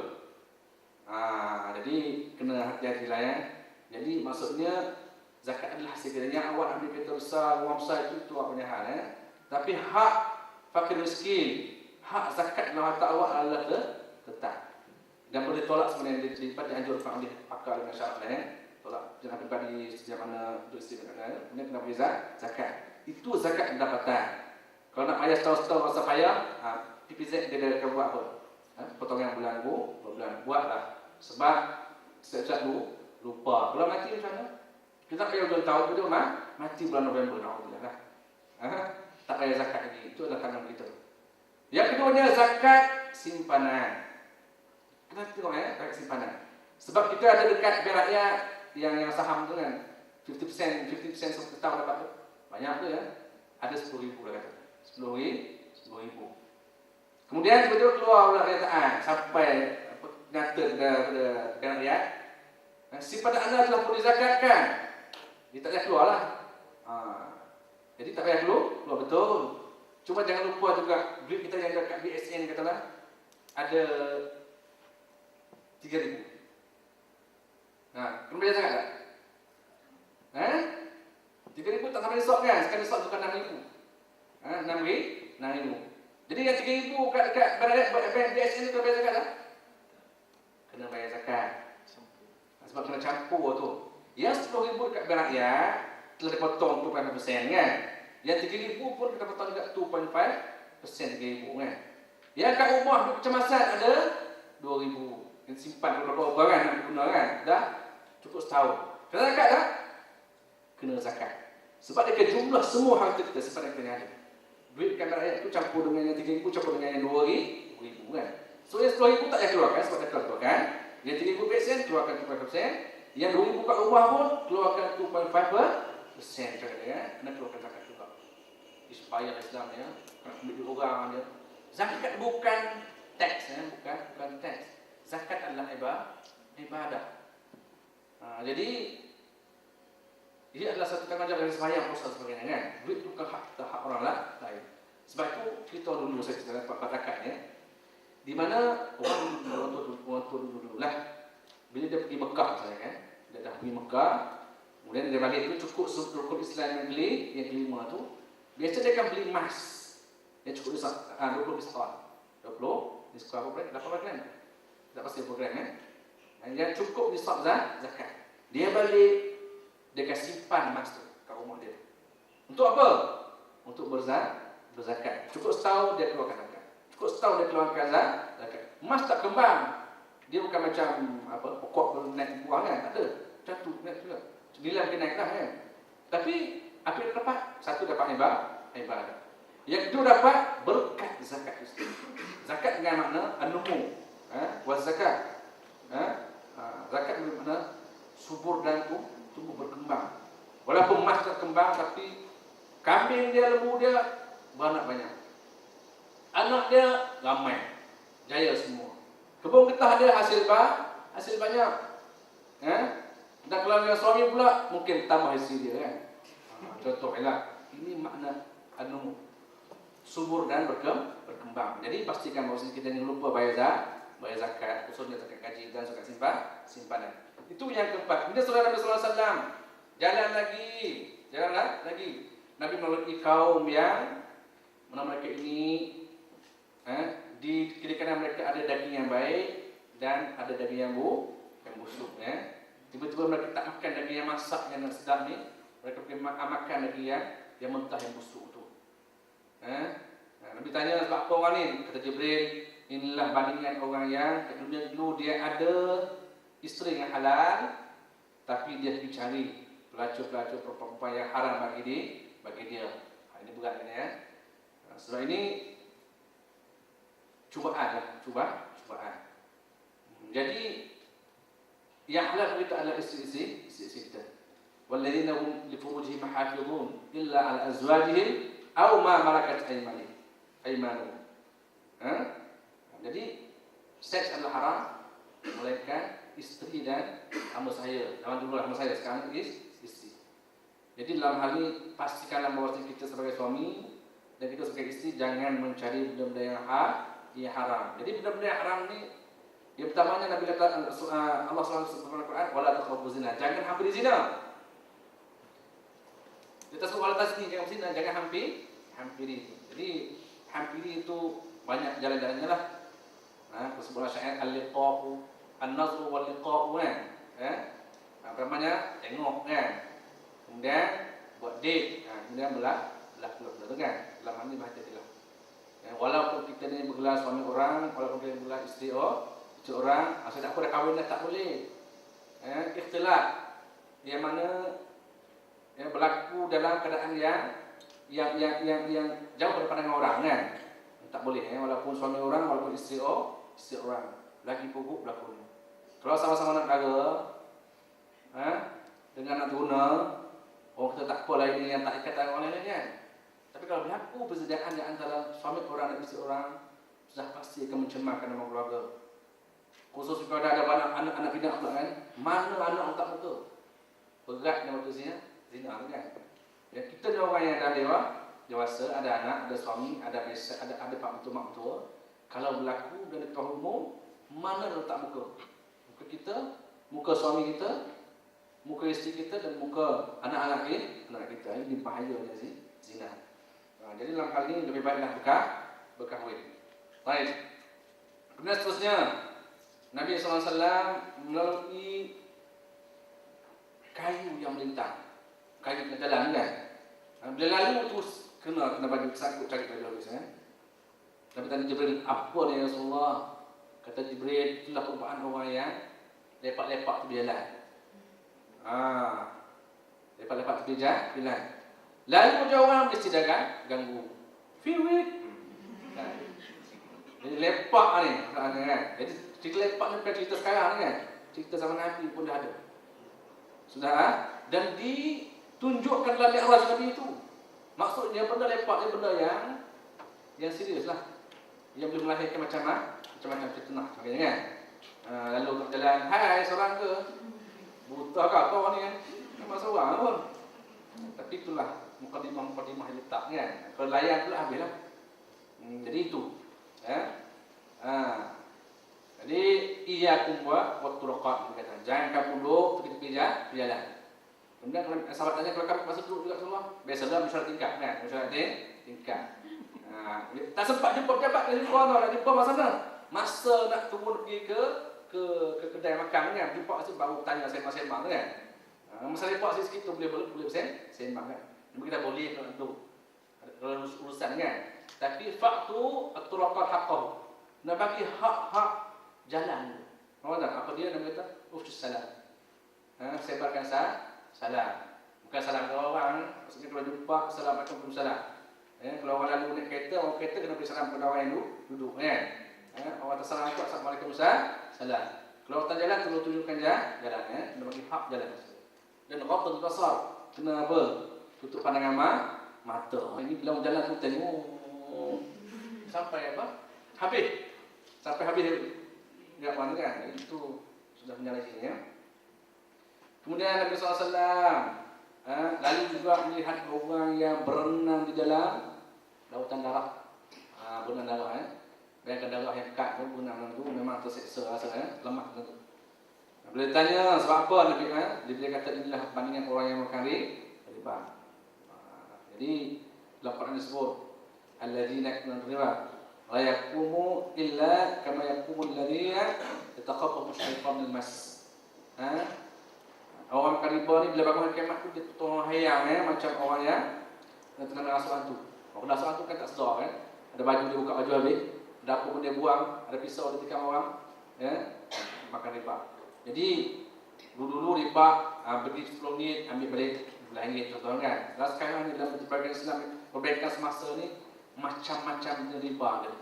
Jadi kena hati-hati lah ya. Jadi maksudnya zakat adalah sekiranya awak nak beli kereta besar, rumah besar itu awak punya hal ya. Tapi hak fakir miskin, hak zakat dalam harta awak adalah tetap. Dan boleh tolak sebenarnya dianjurkan oleh pakar dengan syarat lain. Tolak jangan pribadi sejak mana untuk istimewa kemudian kena beri zakat. Itu zakat pendapatan. Kalau nak payah setahun rasa payah, PPZ dia akan buat apa? Potongan bulan bulan buatlah. Sebab setiap dulu lupa. Kalau mati macam mana? Kita payah 2 tahun betul mati bulan November lah. Tak payah zakat lagi. Itu adalah kanan kita. Yang keduanya zakat simpanan. Kita tengok zakat simpanan. Sebab kita ada dekat bank rakyat yang saham tu kan 50% satu tahun dapat tu. Banyak tu ya. Ada 10,000 dah kata. 10,000. Kemudian tiba-tiba keluar pula kenyataan sampai nyata daripada bank rakyat. Simpanan anda telah perlu dizakatkan. Dia tak payah keluar lah. Jadi tak payah keluar betul. Cuma jangan lupa juga duit kita yang dekat BSN katalah ada 3,000. Kena bayar zakat tak? 3,000 tak sampai esok kan? Sekarang esok bukan 6,000. 6,000. Jadi yang 3,000 kat bank BSN tu kena bayar zakat tak? Kena bayar zakat. Sebab kena campur tu. Yang 10,000 dekat bank rakyat telah dipotong 2.5% kan? Yang 3,000 pun kita potong juga 2.5% 3,000 kan? Yang kat rumah duit kecemasan ada 2,000. Yang simpan beberapa barang nak guna kan? Dah cukup setahun. Kena zakat tak? Kena zakat. Sebab dia jumlah semua harta kita simpan yang ada. Duit kan rakyat tu campur dengan yang 3,000 campur dengan yang 2,000 kan? So yang 10,000 tak payah keluarkan sebab dia keluarkan. Yang 3,000 persen keluarkan 2.5%. Yang 2,000 kat rumah pun keluarkan 2.5%. Kena keluarkan zakat juga. Supaya Islam ya, nak ambil orang dia. Zakat bukan teks bukan teks. Zakat adalah ibadah. Jadi ia adalah satu tanggungjawab dari sembahyang puasa sebagainya kan. Duit itu hak orang lain. Sebab itu kita dulu saya cerita pada zakat ya. Di mana orang dulu lah. Bila dia pergi Mekah misalnya kan. Dia dah pergi Mekah, kemudian dia balik itu cukup rukun Islam yang kelima tu. Biasa dia akan beli emas. Yang cukup 20 diskon. 20 diskon berapa gram? Tak pasti program yang cukup nisab zakat. Dia balik, dia akan simpan emas tu kat rumah dia. Untuk apa? Untuk berzakat. Cukup setahun dia keluarkan zakat. Cukup setahun dia keluarkan zakat. Emas tak kembang. Dia bukan macam pokok naik buah kan? Tak ada. Macam tu naik juga. Nilai dia naik lah kan. Tapi apa yang dia dapat? Satu dapat ibadah. Yang kedua dapat berkat zakat itu. Zakat dengan makna an-numu. Was zakat. Zakat bermakna subur dan tumbuh berkembang. Walaupun emas tak kembang tapi kambing dia, lembu dia beranak banyak. Anak dia ramai. Jaya semua. Kebun getah dia hasil banyak. Dan kalau dengan suami pula mungkin tambah hasil dia kan. Contohnya ini makna an-numu. Subur dan berkembang. Jadi pastikan bahawa kita jangan lupa bayar zakat, khususnya zakat gaji dan zakat simpanan. Itu yang keempat. Kemudian saudara Nabi sallallahu alaihi wasallam jalan lagi. Nabi melalui kaum yang mana mereka ini di kiri kanan mereka ada daging yang baik dan ada daging yang busuk Tiba-tiba mereka tak makan daging yang masak yang sedap ni, mereka pergi makan daging yang mentah yang busuk tu. Nabi tanya sebab apa orang ni? Kata Jibril, Inilah bandingan orang yang kat dunia dulu dia ada isteri yang halal, tapi dia pergi cari pelacur-pelacur perempuan yang haram bagi dia. Ini berat ini ya. Sebab ini cubaan. Jadi yang halal kita adalah isteri kita. Walladzina hum li furujihim hafizun illa ala azwajihim aw ma malakat aymanuhum. Jadi seks adalah haram melainkan isteri dan hamba saya. Zaman dulu hamba saya, sekarang isteri. Jadi dalam hal ini pastikanlah bahawa kita sebagai suami dan kita sebagai isteri jangan mencari benda-benda yang haram. Jadi benda-benda yang haram ni, yang pertamanya Nabi kata Allah SWT dalam Al-Quran, wala taqrabu zina, jangan hampiri zina. Kita suruh wala tazni, jangan zina, jangan hampiri. Jadi hampiri itu banyak jalan-jalannya lah. Sebuah syair al-liqa'u an-nazru wal-liqa'u kan. Apa namanya? Tengok kan. Kemudian buat date, kemudian belah tu kan. Dalam hal ini berhati-hatilah. Walaupun kita ni bergelar suami orang, walaupun kita bergelar isteri orang, asal tak apa dah kahwin dah tak boleh. Ikhtilat yang mana yang berlaku dalam keadaan yang jauh daripada pandangan orang kan. Tak boleh walaupun suami orang, walaupun isteri orang, lagi pokok berlaku. Kalau sama-sama nak negara, dengan nak guna, orang kata tak apa lah ini yang tak ikat dengan orang lain kan. Tapi kalau berlaku perzedaan di antara suami orang dan isteri orang, sudah pasti akan mencemarkan nama keluarga. Khusus kalau ada banyak anak-anak pinak pula kan, mana anak tak muka? Beratnya waktu zina kan. Ya, kita ni orang yang dah dewasa, ada anak, ada suami, ada pak mentua, mak mentua. Kalau berlaku dan dekat umum, mana letak muka? Muka kita, muka suami kita, muka isteri kita dan muka anak-anak kita. Ini bahayanya zina. Jadi dalam hal ini lebih baiklah berkahwin. Baik. Kemudian seterusnya, Nabi SAW melalui kayu yang melintang, kayu yang jalan kan. Bila lalu terus kena baju kesangkut cari baju habis Nabi tanya Jibril, apa ni ya Rasulullah? Kata Jibril, itulah perumpamaan orang yang lepak-lepak tepi jalan. Lepak-lepak tepi jalan. Lalu orang mesti ganggu. Fiwit. Jadi lepak ni kan. Jadi cerita lepak ni bukan cerita sekarang ni kan. Cerita zaman Nabi pun dah ada. Sudah dan ditunjukkan dalam Mi'raj Nabi itu. Maksudnya benda lepak ni benda yang serius lah. Yang boleh melahirkan macam-macam fitnah sebagainya kan. Lalu jalan, hai seorang ke? Buta ke apa ni kan? Memang seorang pun. Tapi itulah mukadimah yang letak kan. Kalau layan pula habislah. Jadi itu. Jadi iyyakum wa turqat kata. Jangan kamu duduk tepi-tepi jalan. Kemudian kalau sahabat tanya kalau kamu masuk duduk juga Rasulullah, biasalah mesyuarat tingkat kan. Mesyuarat tingkat. Tak sempat jumpa pejabat dari luar nak jumpa masa nak turun pergi ke kedai makan kan. Jumpa masa baru tanya sembang-sembang kan. Masa lepak sikit tu boleh sembang kan. Kita boleh kalau urusan kan. Tapi faktu at-turaqat haqqahu. Nak bagi hak jalan. Apa dia nak kata? Ufshus salam. Sebarkan salam. Bukan salam ke orang. Maksudnya kalau jumpa assalamualaikum salam. Kalau orang lalu naik kereta, orang kereta kena beri salam kepada orang yang duduk kan. Orang tersalamualaikum assalamualaikum salam. Kalau orang jalan perlu tunjukkan jalan kena bagi hak jalan. Dan ghaddul basar kena apa? Tutup pandangan mata. Ini bila jalan tu tengok sampai apa? Habis. Sampai habis enggak mana kan? Itu sudah menyalahi ya. Kemudian Nabi SAW lalu juga melihat orang yang berenang di dalam lautan darah. Berenang darah Bayangkan darah yang pekat tu berenang tu memang terseksa rasa lemah tu. Bila ditanya sebab apa Nabi dia kata inilah bandingan orang yang makan riba. Jadi dalam Quran disebut alladzina yakuluna riba la yaqumu illa kama yaqumu alladzina yataqabbalu asy-syaitanu minal mas. Orang makan riba ni bila bangun hari kiamat tu dia tolong hayang macam orang yang terkena rasuah tu. Orang rasuah tu kan tak sedar kan. Ada baju dia buka baju habis dapur pun dia buang, ada pisau dia tikam orang, ya, makan riba. Jadi dulu riba pergi 10 minit ambil balik RM10 contohnya kan. Dan sekarang ni dalam perbaikan Islam, perbaikan semasa ni macam-macam riba ada.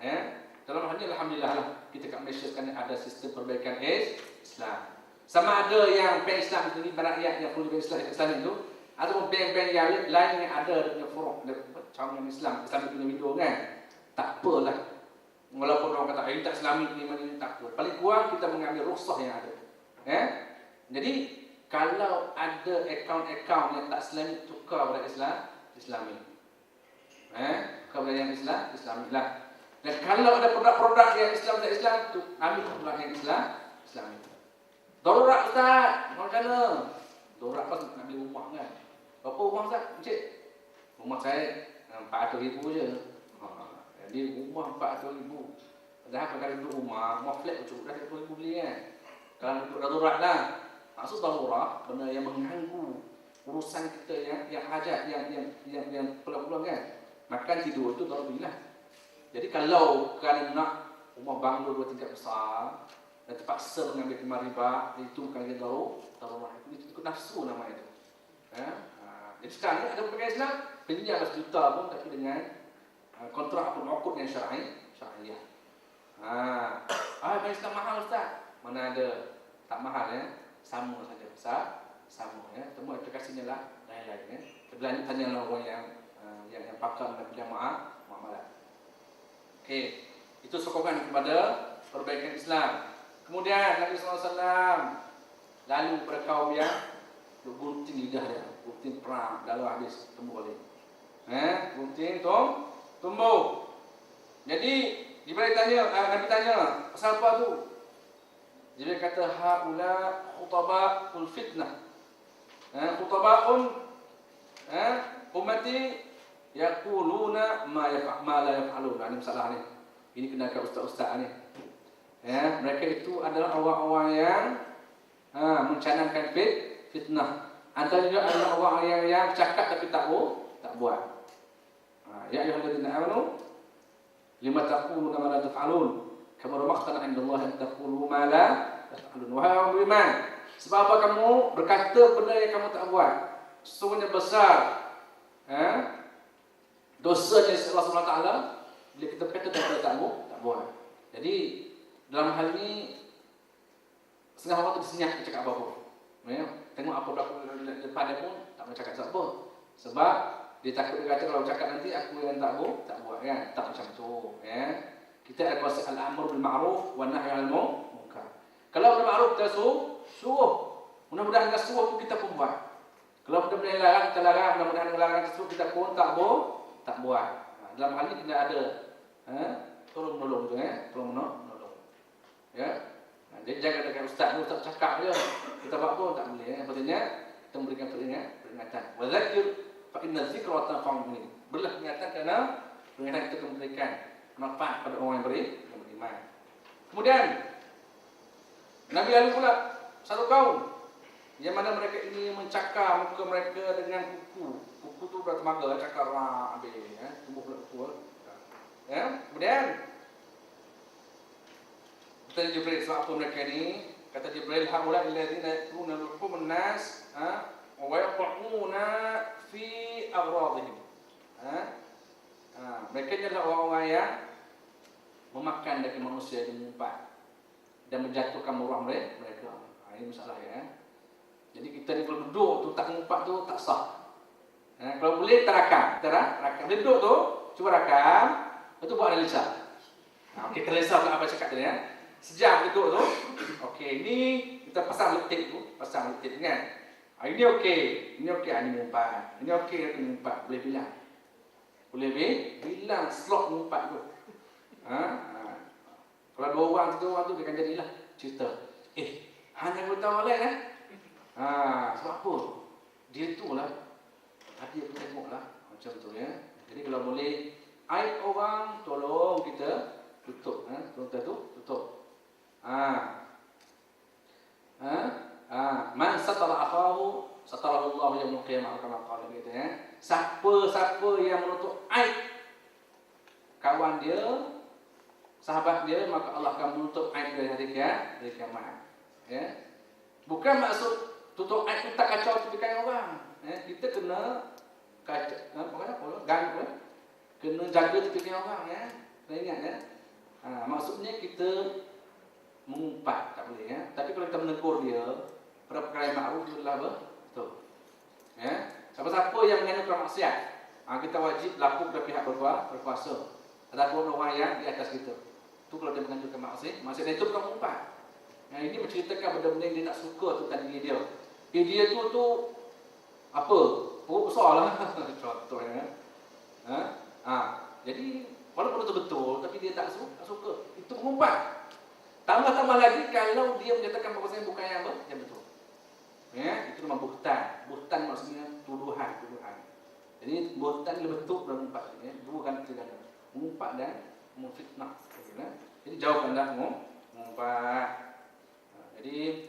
Ya. Dalam hal ini alhamdulillah lah kita kat Malaysia sekarang ada sistem perbaikan Islam. Sama ada yang bank Islam sendiri rakyat yang perlu bank Islam itu, ataupun bank-bank yang lain yang ada dengan furuk cawangan Islam punya video kan. Tak apalah. Walaupun orang kata ini tak Islami ni mana tak apa. Paling kurang kita mengambil rukhsah yang ada. Jadi kalau ada akaun-akaun yang tak Islami, tukar kepada Islami. Kepada yang Islami lah. Dan kalau ada produk-produk yang Islam tak Islam, tu ambil produk yang Islami. Darurat Ustaz, macam mana? Darurat pas nak beli rumah kan. Berapa rumah Ustaz? Encik? Rumah saya 400,000 je. Jadi rumah 400,000. Padahal kalau duduk rumah flat cukup dah 30,000 beli kan. Kalau duduk darurat lah. Maksud darurat benda yang mengganggu urusan kita yang hajat yang peluang-peluang kan. Makan tidur tu darurat belilah. Jadi kalau kerana nak rumah banglo 2 tingkat besar dan terpaksa mengambil timah riba, itu bukan lagi darurat. Itu ikut nafsu nama itu. Jadi sekarang ni ada berbagai Islam, pinjam 1 juta pun tapi dengan kontrak ataupun ukut yang syariah. Bank Islam mahal Ustaz. Mana ada tak mahal ya? Sama saja besar, sama ya. Semua aplikasinya lah lain-lain ya. Belanja tanyalah orang yang pakar dan bidang muamalah. Okey, itu sokongan kepada perbaikan Islam. Kemudian Nabi SAW lalu pada kaum yang gunting lidah dia, gunting perang, lalu habis tumbuh balik. Gunting tumbuh. Jadi Jibril tanya, Nabi tanya, pasal apa tu? Jibril kata haula khutaba'ul fitnah. Khutabaun ummati yaquluna ma la yaf'alun. Ini masalah ni. Ini kena kat ustaz-ustaz ni. Mereka itu adalah orang-orang yang mencanangkan fitnah. Antara juga adalah orang yang cakap tapi tak buat. Ya ayyuhalladzina amanu lima taquluna ma la taf'alun. Kabura maqtan 'inda Allah an taqulu ma la taf'alun. Wahai orang beriman, sebab apa kamu berkata benda yang kamu tak buat? Sesungguhnya besar dosanya Allah SWT bila kita berkata dan kita tak buat. Jadi dalam hal ini setengah orang tu disenyap cakap apa-apa. Tengok apa berlaku depan dia pun tak mau cakap apa. Sebab dia takut dia kata kalau cakap nanti aku yang tak buat kan. Tak macam tu Kita ada kuasa al-amr bil ma'ruf wa nahy 'anil munkar. Kalau bil ma'ruf kita suruh. Mudah-mudahan kita suruh tu kita pun buat. Kalau benda-benda yang larang kita larang, mudah-mudahan larang tersebut kita pun tak buat. Dalam hal ini tidak ada tolong menolong tu tolong menolong. Jadi jangan dekat ustaz cakap je. Kita buat pun tak boleh. Yang pentingnya kita memberikan peringatan. Wa dzakir fa inna dzikra tanfa'ul mu'minin. Berilah peringatan kerana peringatan itu memberikan manfaat pada orang yang beriman. Kemudian Nabi lalu pula satu kaum yang mana mereka ini mencakar muka mereka dengan kuku. Kuku tu dah temaga, cakar habis tumbuh pula kuku. Kemudian kata Jibril, sebab apa mereka ni? Kata Jibril, haula alladzina yakruna luhumun nas wa yaquna fi agradihim. Mereka adalah orang-orang yang memakan daging manusia dan mengumpat dan menjatuhkan murah mereka. Ini masalah Jadi kita ni kalau duduk tu tak mengumpat tu tak sah. Kalau boleh terakam, duduk tu cuba rakam, lepas tu buat analisa. Kita analisa apa cakap tadi Sejam duduk tu. Okey, ni kita pasang letik tu, kan. Ini okey, ini mengumpat. Ini okey, ini mengumpat. Boleh bilang. Bilang slot mengumpat tu. Kalau 2 orang, 3 orang tu dia akan jadilah cerita. Hanya beritahu orang lain sebab apa? Dia tu lah. Hati aku tengok lah. Macam tu Jadi kalau boleh aib orang, tolong kita tutup. Tutup. Man satara akhahu satarahu Allah yaumul qiyamah kama qala gitu Siapa yang menutup aib kawan dia, sahabat dia, maka Allah akan menutup aib dari hari kiamat. Ya. Bukan maksud tutup aib kita kacau pikiran orang. Ya. Kita kena kena jaga pikiran orang, ya. Kena ingat, ya. Maksudnya kita mengumpat tak boleh, ya. Tapi kalau kita menegur dia, perkara yang ma'ruf itulah betul. Ya. Siapa-siapa yang mengandung maksiat, kita wajib laku kepada pihak berkuasa. Adapun orang yang di atas kita, itu kalau dia menganjurkan maksiat itu bukan mengumpat. Ini menceritakan benda-benda yang dia tak suka tentang diri dia. Dia tu apa? Perut besar lah. Contohnya. Jadi walaupun itu betul, tapi dia tak suka. Itu mengumpat. Tambah-tambah lagi kalau dia menyatakan bahawasanya bukan yang betul. Ya, itu nama buhtan. Buhtan maksudnya tuduhan. Jadi buhtan dia bentuk dan mengumpat. Ya, dua kan tidak ada. Mengumpat dan memfitnah. Jadi jauhkanlah mengumpat. Jadi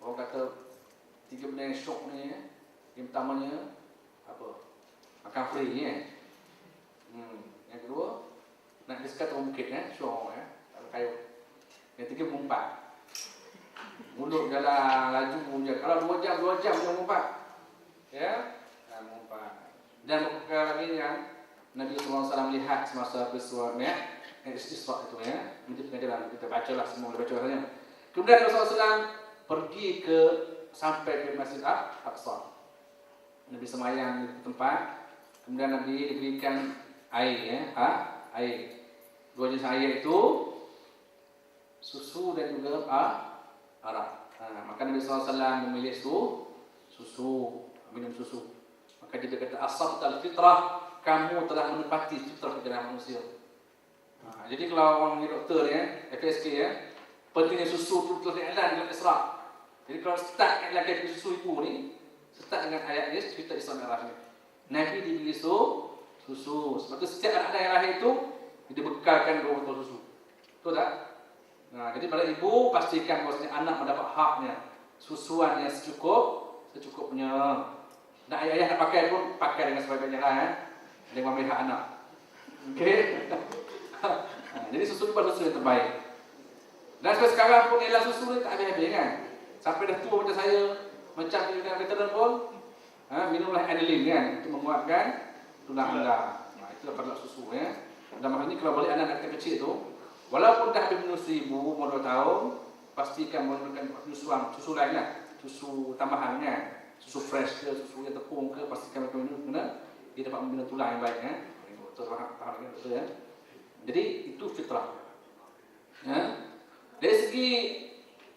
orang kata 3 benda yang syok ni, yang pertamanya apa? Makan free, ya. Yang kedua, nak diskat orang bukit, syok, tak ada kayu. Yang tiga mengumpat. Mulut jalan laju je. Kalau 2 jam dia mengumpat. Ya, mengumpat. Dan perkara lagi yang Nabi SAW lihat semasa peristiwa Isra itu, ya. Menjadi pengajaran, kita bacalah semua, boleh baca rasanya. Kemudian Rasulullah SAW pergi sampai ke Masjid Al-Aqsa. Nabi semayang di tempat. Kemudian Nabi diberikan air, ya, air. 2 jenis air itu susu dan juga arak. Maka Nabi SAW memilih susu, minum susu. Maka dia kata asabtal fitrah, kamu telah menepati fitrah kejadian manusia. Jadi kalau orang ni doktor, ya, FSK, ya, pentingnya susu itu telah diiklan dalam Isra. Jadi kalau start lagi susu itu ni, start dengan ayat ni, cerita Isra Mi'raj ni. Nabi diberi susu. Sebab tu setiap anak yang lahir itu dibekalkan 2 botol susu. Betul tak? Jadi pada ibu pastikan bahawasanya anak mendapat haknya, susuan yang secukupnya. Dan ayah nak pakai pun pakai dengan sebaik-baiknya lah, ya. Dengan memilih hak anak. Okey. Jadi susu itu pada susu yang terbaik. Dan sampai sekarang pun ialah susu ni tak habis-habis, kan. Sampai dah tua macam saya, macam dengan veteran pun, minumlah aniline, kan, untuk menguatkan tulang anda. Itulah pada susu, ya. Dan maknanya kalau balik anak kecil tu, walaupun dah habis menyusui ibu umur 2 tahun, pastikan menggunakan susu lain lah, susu tambahan, kan. Susu fresh ke, susu yang tepung ke, pastikan mereka minum, kena dia dapat membina tulang yang baik, ya. Betul, faham, betul, ya. Jadi itu fitrah. Ya. Dari segi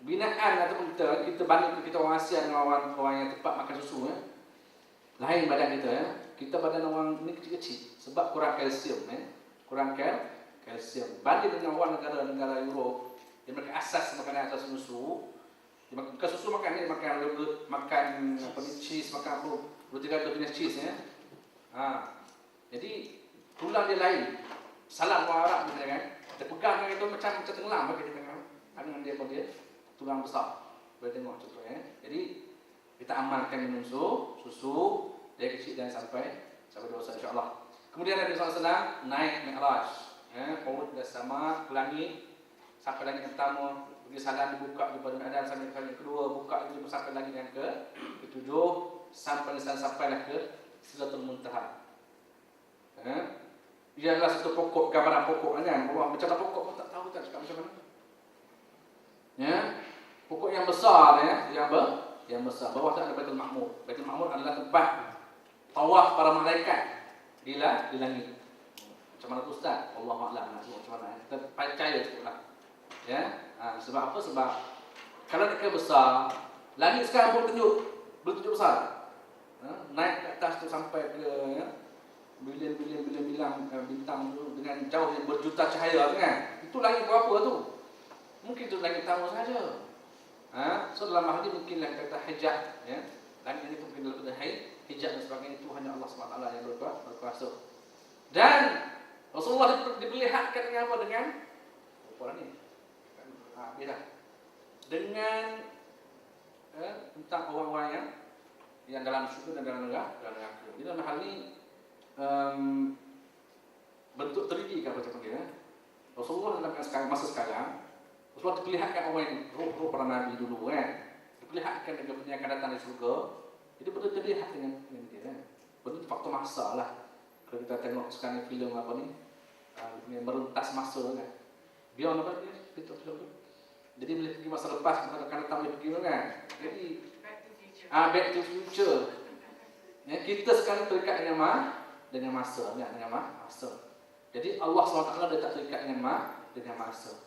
binaan ataupun kita banding kita orang Asia dengan orang yang tepat makan susu, ya. Lain badan kita, ya. Kita badan orang ni kecil-kecil sebab kurang kalsium, ya. Kurang kalsium. Banding dengan orang negara-negara Europe yang mereka asas makanan atas susu. Dia makan susu, makan yogurt, makan cheese, makan apa, 2-3 jenis cheese, ya. Jadi tulang dia lain. Salam orang Arab kita, kan. Dia pegang itu macam tenggelam bagi dia tengah. Tangan dia pun dia tulang besar. Boleh tengok contohnya. Jadi kita amalkan minum susu dari kecil dan sampai dewasa, insya-Allah. Kemudian Nabi SAW naik Mi'raj, ya, urut dari sama ke langit sampai langit yang pertama, pergi salam dibuka di badan Adam sampai kali kedua, buka lagi sampai langit yang ke-7 sampailah ke Sidratul Muntaha. Ya. Ia adalah satu pokok, gambaran pokok, kan. Macam mana pokok pun tak tahu, tak cakap macam mana. Ya. Pokok yang besar, ya, yang besar. Bawah tu ada Baitul Ma'mur. Baitul Ma'mur adalah tempat tawaf para malaikat di langit. Macam mana ustaz? Wallahu a'lam. Macam mana? Kita percaya cukuplah. Ya. Sebab apa? Sebab kalau dia besar, langit sekarang pun belum tunjuk besar. Naik ke atas tu sampai ke, ya, bilion-bilion bintang tu dengan jauh yang berjuta cahaya, kan. Itu langit berapa tu? Mungkin tu langit tamu saja. So dalam hal ini mungkinlah kata hijab, ya. Langit ini mungkin dalam kata hijab dan sebagainya, itu hanya Allah SWT yang berkuasa. Dan Rasulullah diperlihatkan dengan apa? Dengan apa ni? Biasa. Dengan tentang orang-orang yang dalam syurga dan dalam neraka. Jadi dalam hal ini bentuk 3D kan macam panggil, ya. Rasulullah dalam orang yang roh para nabi dulu kan. Diperlihatkan dengan yang akan datang di surga. Itu betul terlihat dengan dia kan. Betul faktor masa lah. Kalau kita tengok sekarang filem apa ni, merentas masa kan. Beyond apa dia? Itu film tu. Jadi boleh pergi masa lepas, akan datang boleh pergi kan. Jadi Back to Future. Ya, kita sekarang terikat dengan masa, dengan masa. Jadi Allah SWT dia tak terikat dengan masa.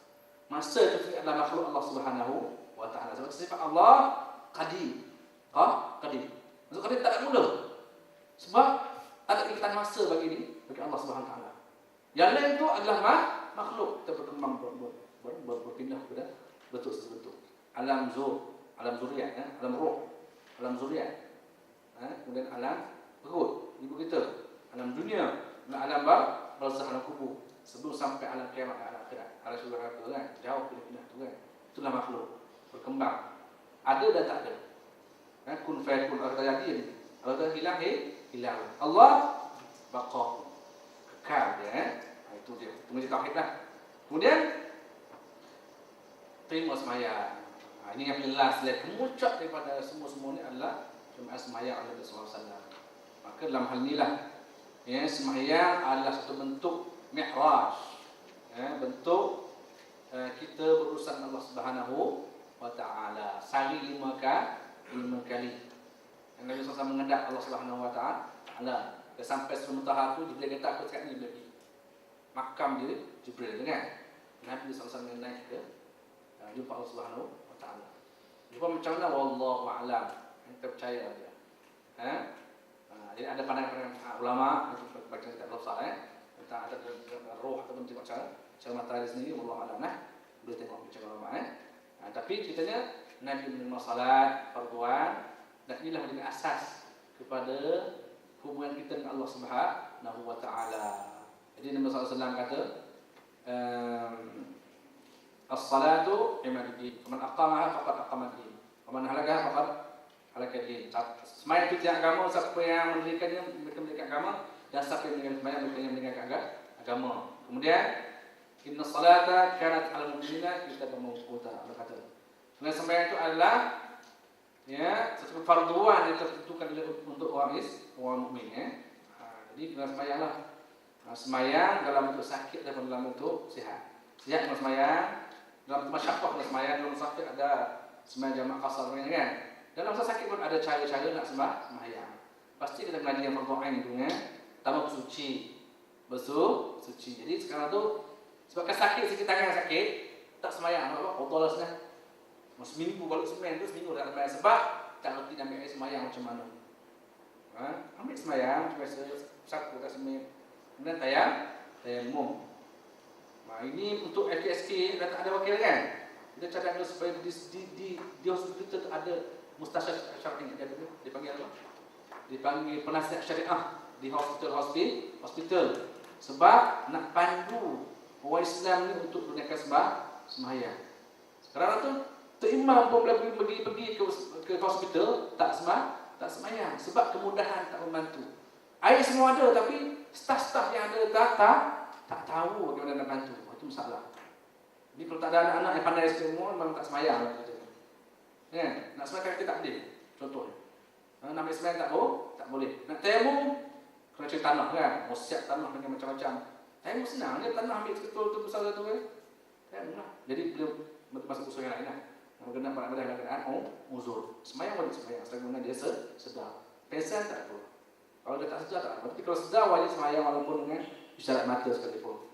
Masa itu adalah makhluk Allah Subhanahu wa taala. Sebab sifat Allah qadim. Qadim. Maksud qadim tak ada mula. Sebab tak ada ikatan masa bagi Allah Subhanahu wa taala. Yang lain itu adalah makhluk kita berkembang berpindah kepada bentuk sebentuk. Alam zuriat, alam roh, alam zuriat. Kemudian alam perut, ibu kita, alam dunia, alam barzakh, alam kubur. Sebelum sampai alam kiamat, alam akhirat, alam syurga kan, jauh pindah tu kan. Itulah makhluk berkembang. Ada dan tak ada. Kun fayakun, kalau tak jadi ni. Kalau tak hilang, hilang. Allah baqa, kekal dia. Itu dia. Itu menjadi tauhid lah. Kemudian terima sembahyang. Ini yang jelas lah. Kemuncak daripada semua ni adalah cuma sembahyang Nabi sallallahu alaihi wasallam. Maka dalam hal inilah sembahyang adalah satu bentuk mi'raj. Bentuk kita berurusan Allah Subhanahu wa taala. Sehari 5 kali. Yang Nabi SAW mengendap Allah Subhanahu wa taala. Sampai sebelum tahap tu Jibril kata aku sekarang ni pergi makam dia Jibril kan. Nabi SAW naik ke jumpa Allah Subhanahu wa taala. Jumpa macam mana wallahu a'lam. Kita percaya dia. Jadi ada pandangan ulama itu baca kitab Tafsir tentang ada roh atau bentuk macam matahari sendiri wallahu a'lam boleh tengok baca ulama tapi ceritanya Nabi menerima salat farduan dan inilah menjadi asas kepada hubungan kita dengan Allah Subhanahu wa taala. Jadi Nabi sallallahu alaihi wasallam kata as-salatu imaduddin, man aqamaha faqad aqama ad-din, wa man halakaha faqad halaka ad-din. Sembahyang itu tiang agama, siapa yang mendirikannya mereka mendirikan agama, dan siapa yang meninggalkan sembahyang mereka yang meninggalkan agama. Kemudian inna salata kanat al-mu'minina kitaban mawquta. Allah kata sebenarnya sembahyang itu adalah satu farduan yang tertentukan untuk orang mukmin jadi kena sembahyanglah. Sembahyang dalam bentuk sakit dan dalam bentuk sihat. Sihat kena sembahyang, dalam bentuk masyaqqah kena sembahyang, dalam sakit ada sembahyang jamak qasar kan. Dalam masa sakit pun ada cara-cara nak sembahyang. Pasti kita mengaji yang fardu ain itu tambah bersuci. Jadi sekarang tu sebabkan sakit sikit tangan sakit, tak sembahyang. Apa? Qadha lah. Seminggu balik semen tu seminggu tak sembahyang sebab tak ngerti nak ambil sembahyang macam mana. Ambil sembahyang biasa sapu kat semen. Kemudian tayamum. Ini untuk FKSK dah tak ada wakil kan. Kita cadangkan supaya di hospital itu ada mustasyar syar'i dipanggil apa? Dipanggil penasihat syariah di hospital. Sebab nak pandu orang Islam ni untuk tunaikan sembahyang. Sekarang tu terimam pun boleh pergi ke hospital tak sembahyang sebab kemudahan tak membantu. Air semua ada tapi staf-staf yang ada tak tahu bagaimana nak bantu. Itu masalah. Jadi kalau tak ada anak-anak yang pandai semua memang tak sembahyang nak sembahyang kita tak boleh. Contohnya. Nak ambil sembahyang tak boleh. Nak tayamum kena cari tanah kan. Mau siap tanah dengan macam-macam. Tayamum senang dia tanah ambil betul tu besar tu kan. Tayamum lah. Jadi belum masuk usul yang lain lah. Kena pada keadaan uzur. Sembahyang wajib sembahyang selama dia sedar. Pesan tak apa. Kalau dia tak sedar tak apa. Tapi kalau sedar wajib sembahyang walaupun dengan isyarat mata sekalipun.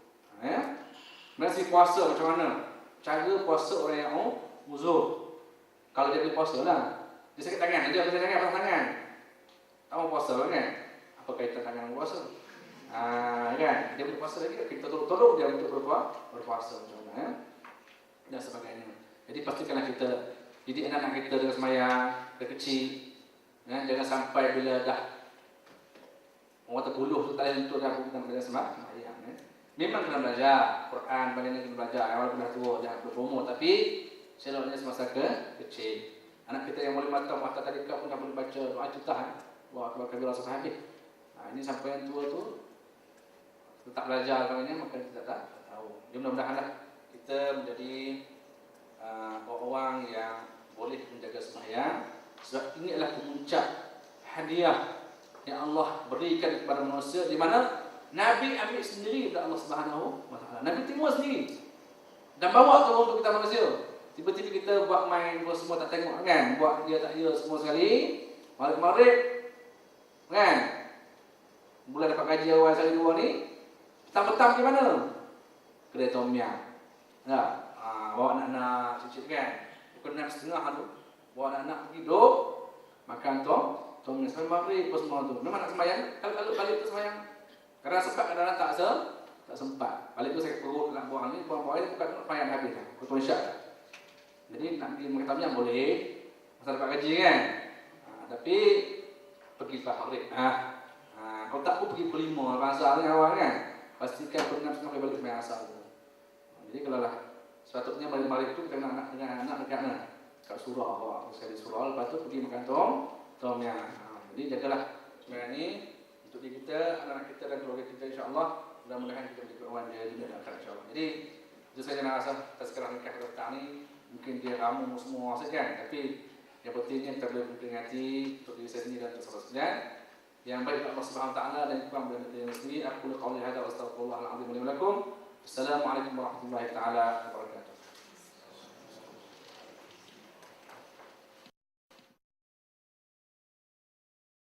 Masih puasa macam mana? Cara puasa orang yang uzur. Kalau dia boleh puasa lah. Dia sakit tangan, dia sakit tangan, pasang tangan. Tak mau puasa kan? Apa kaitan tangan dengan puasa? Kan? Dia boleh puasa lagi, kita tolong dia untuk berpuasa macam mana dan sebagainya. Jadi pastikanlah kita didik anak-anak kita dengan sembahyang dari kecil. Jangan sampai bila dah orang terpuluh tu tak tentu dah kita belajar sembahyang. Memang kena belajar Quran, bagaimana kena belajar. Walaupun dah tua jangan berumur, tapi selawatnya semasa kecil. Anak kita yang boleh mata tadika pun dah boleh baca doa citah. Wa akbar kabira sahabat. Ini sampai yang tua tu tak belajar bagaimana maka kita tak tahu. Jadi mudah-mudahanlah kita menjadi orang yang boleh menjaga sembahyang, sebab ini adalah puncak hadiah yang Allah berikan kepada manusia, di mana Nabi ambil sendiri dari Allah Subhanahu wa taala. Nabi terima sendiri dan bawa tolong untuk kita manusia. Tiba-tiba kita buat main, buat semua tak tengok kan, buat dia tak ya semua sekali. Maghrib kan, mula dapat gaji awal sekali dua ni, petang-petang ke mana? Kedai tom yum. Enggak, bawa anak-anak cicit kan. Pukul 6.30 tu, bawa anak-anak pergi duduk makan tom yum sampai maghrib pas semua tu. Memang nak sembahyang, kalau balik tu sembahyang. Kadang sempat, kadang tak sempat. Balik tu saya perut nak buang ni, buang-buang ni bukan sembahyang habis dah. Betul syak dah. Jadi nak pergi makan tom yum boleh, masa dapat gaji kan. Tapi pergi maghrib. Kalau tak pun pergi pukul 5 asal ni awal kan. Pastikan pukul 6.30 boleh balik sembahyang asal tu. Jadi kalau lah sepatutnya balik-balik tu kita nak dengan anak dekat mana? Kat surau, bawa sekali surau, lepas tu pergi makan tom yum. Jadi jagalah sembahyang ni untuk diri kita, anak-anak kita dan keluarga kita, insya-Allah. Mudah-mudahan kita menjadi kawan dia dunia dan akhirat, insya-Allah. Jadi itu saja nak rasa tazkirah nikah petang ni. Mungkin dia ramu semua saja, tapi yang pentingnya kita boleh memperingati untuk diri saya sendiri dan untuk sahabat sekalian. Yang baik Allah Subhanahu wa taala dan kurang dari diri sendiri. Aku qouli hadza wa astaghfirullahal azim li wa lakum. Assalamualaikum warahmatullahi taala wabarakatuh.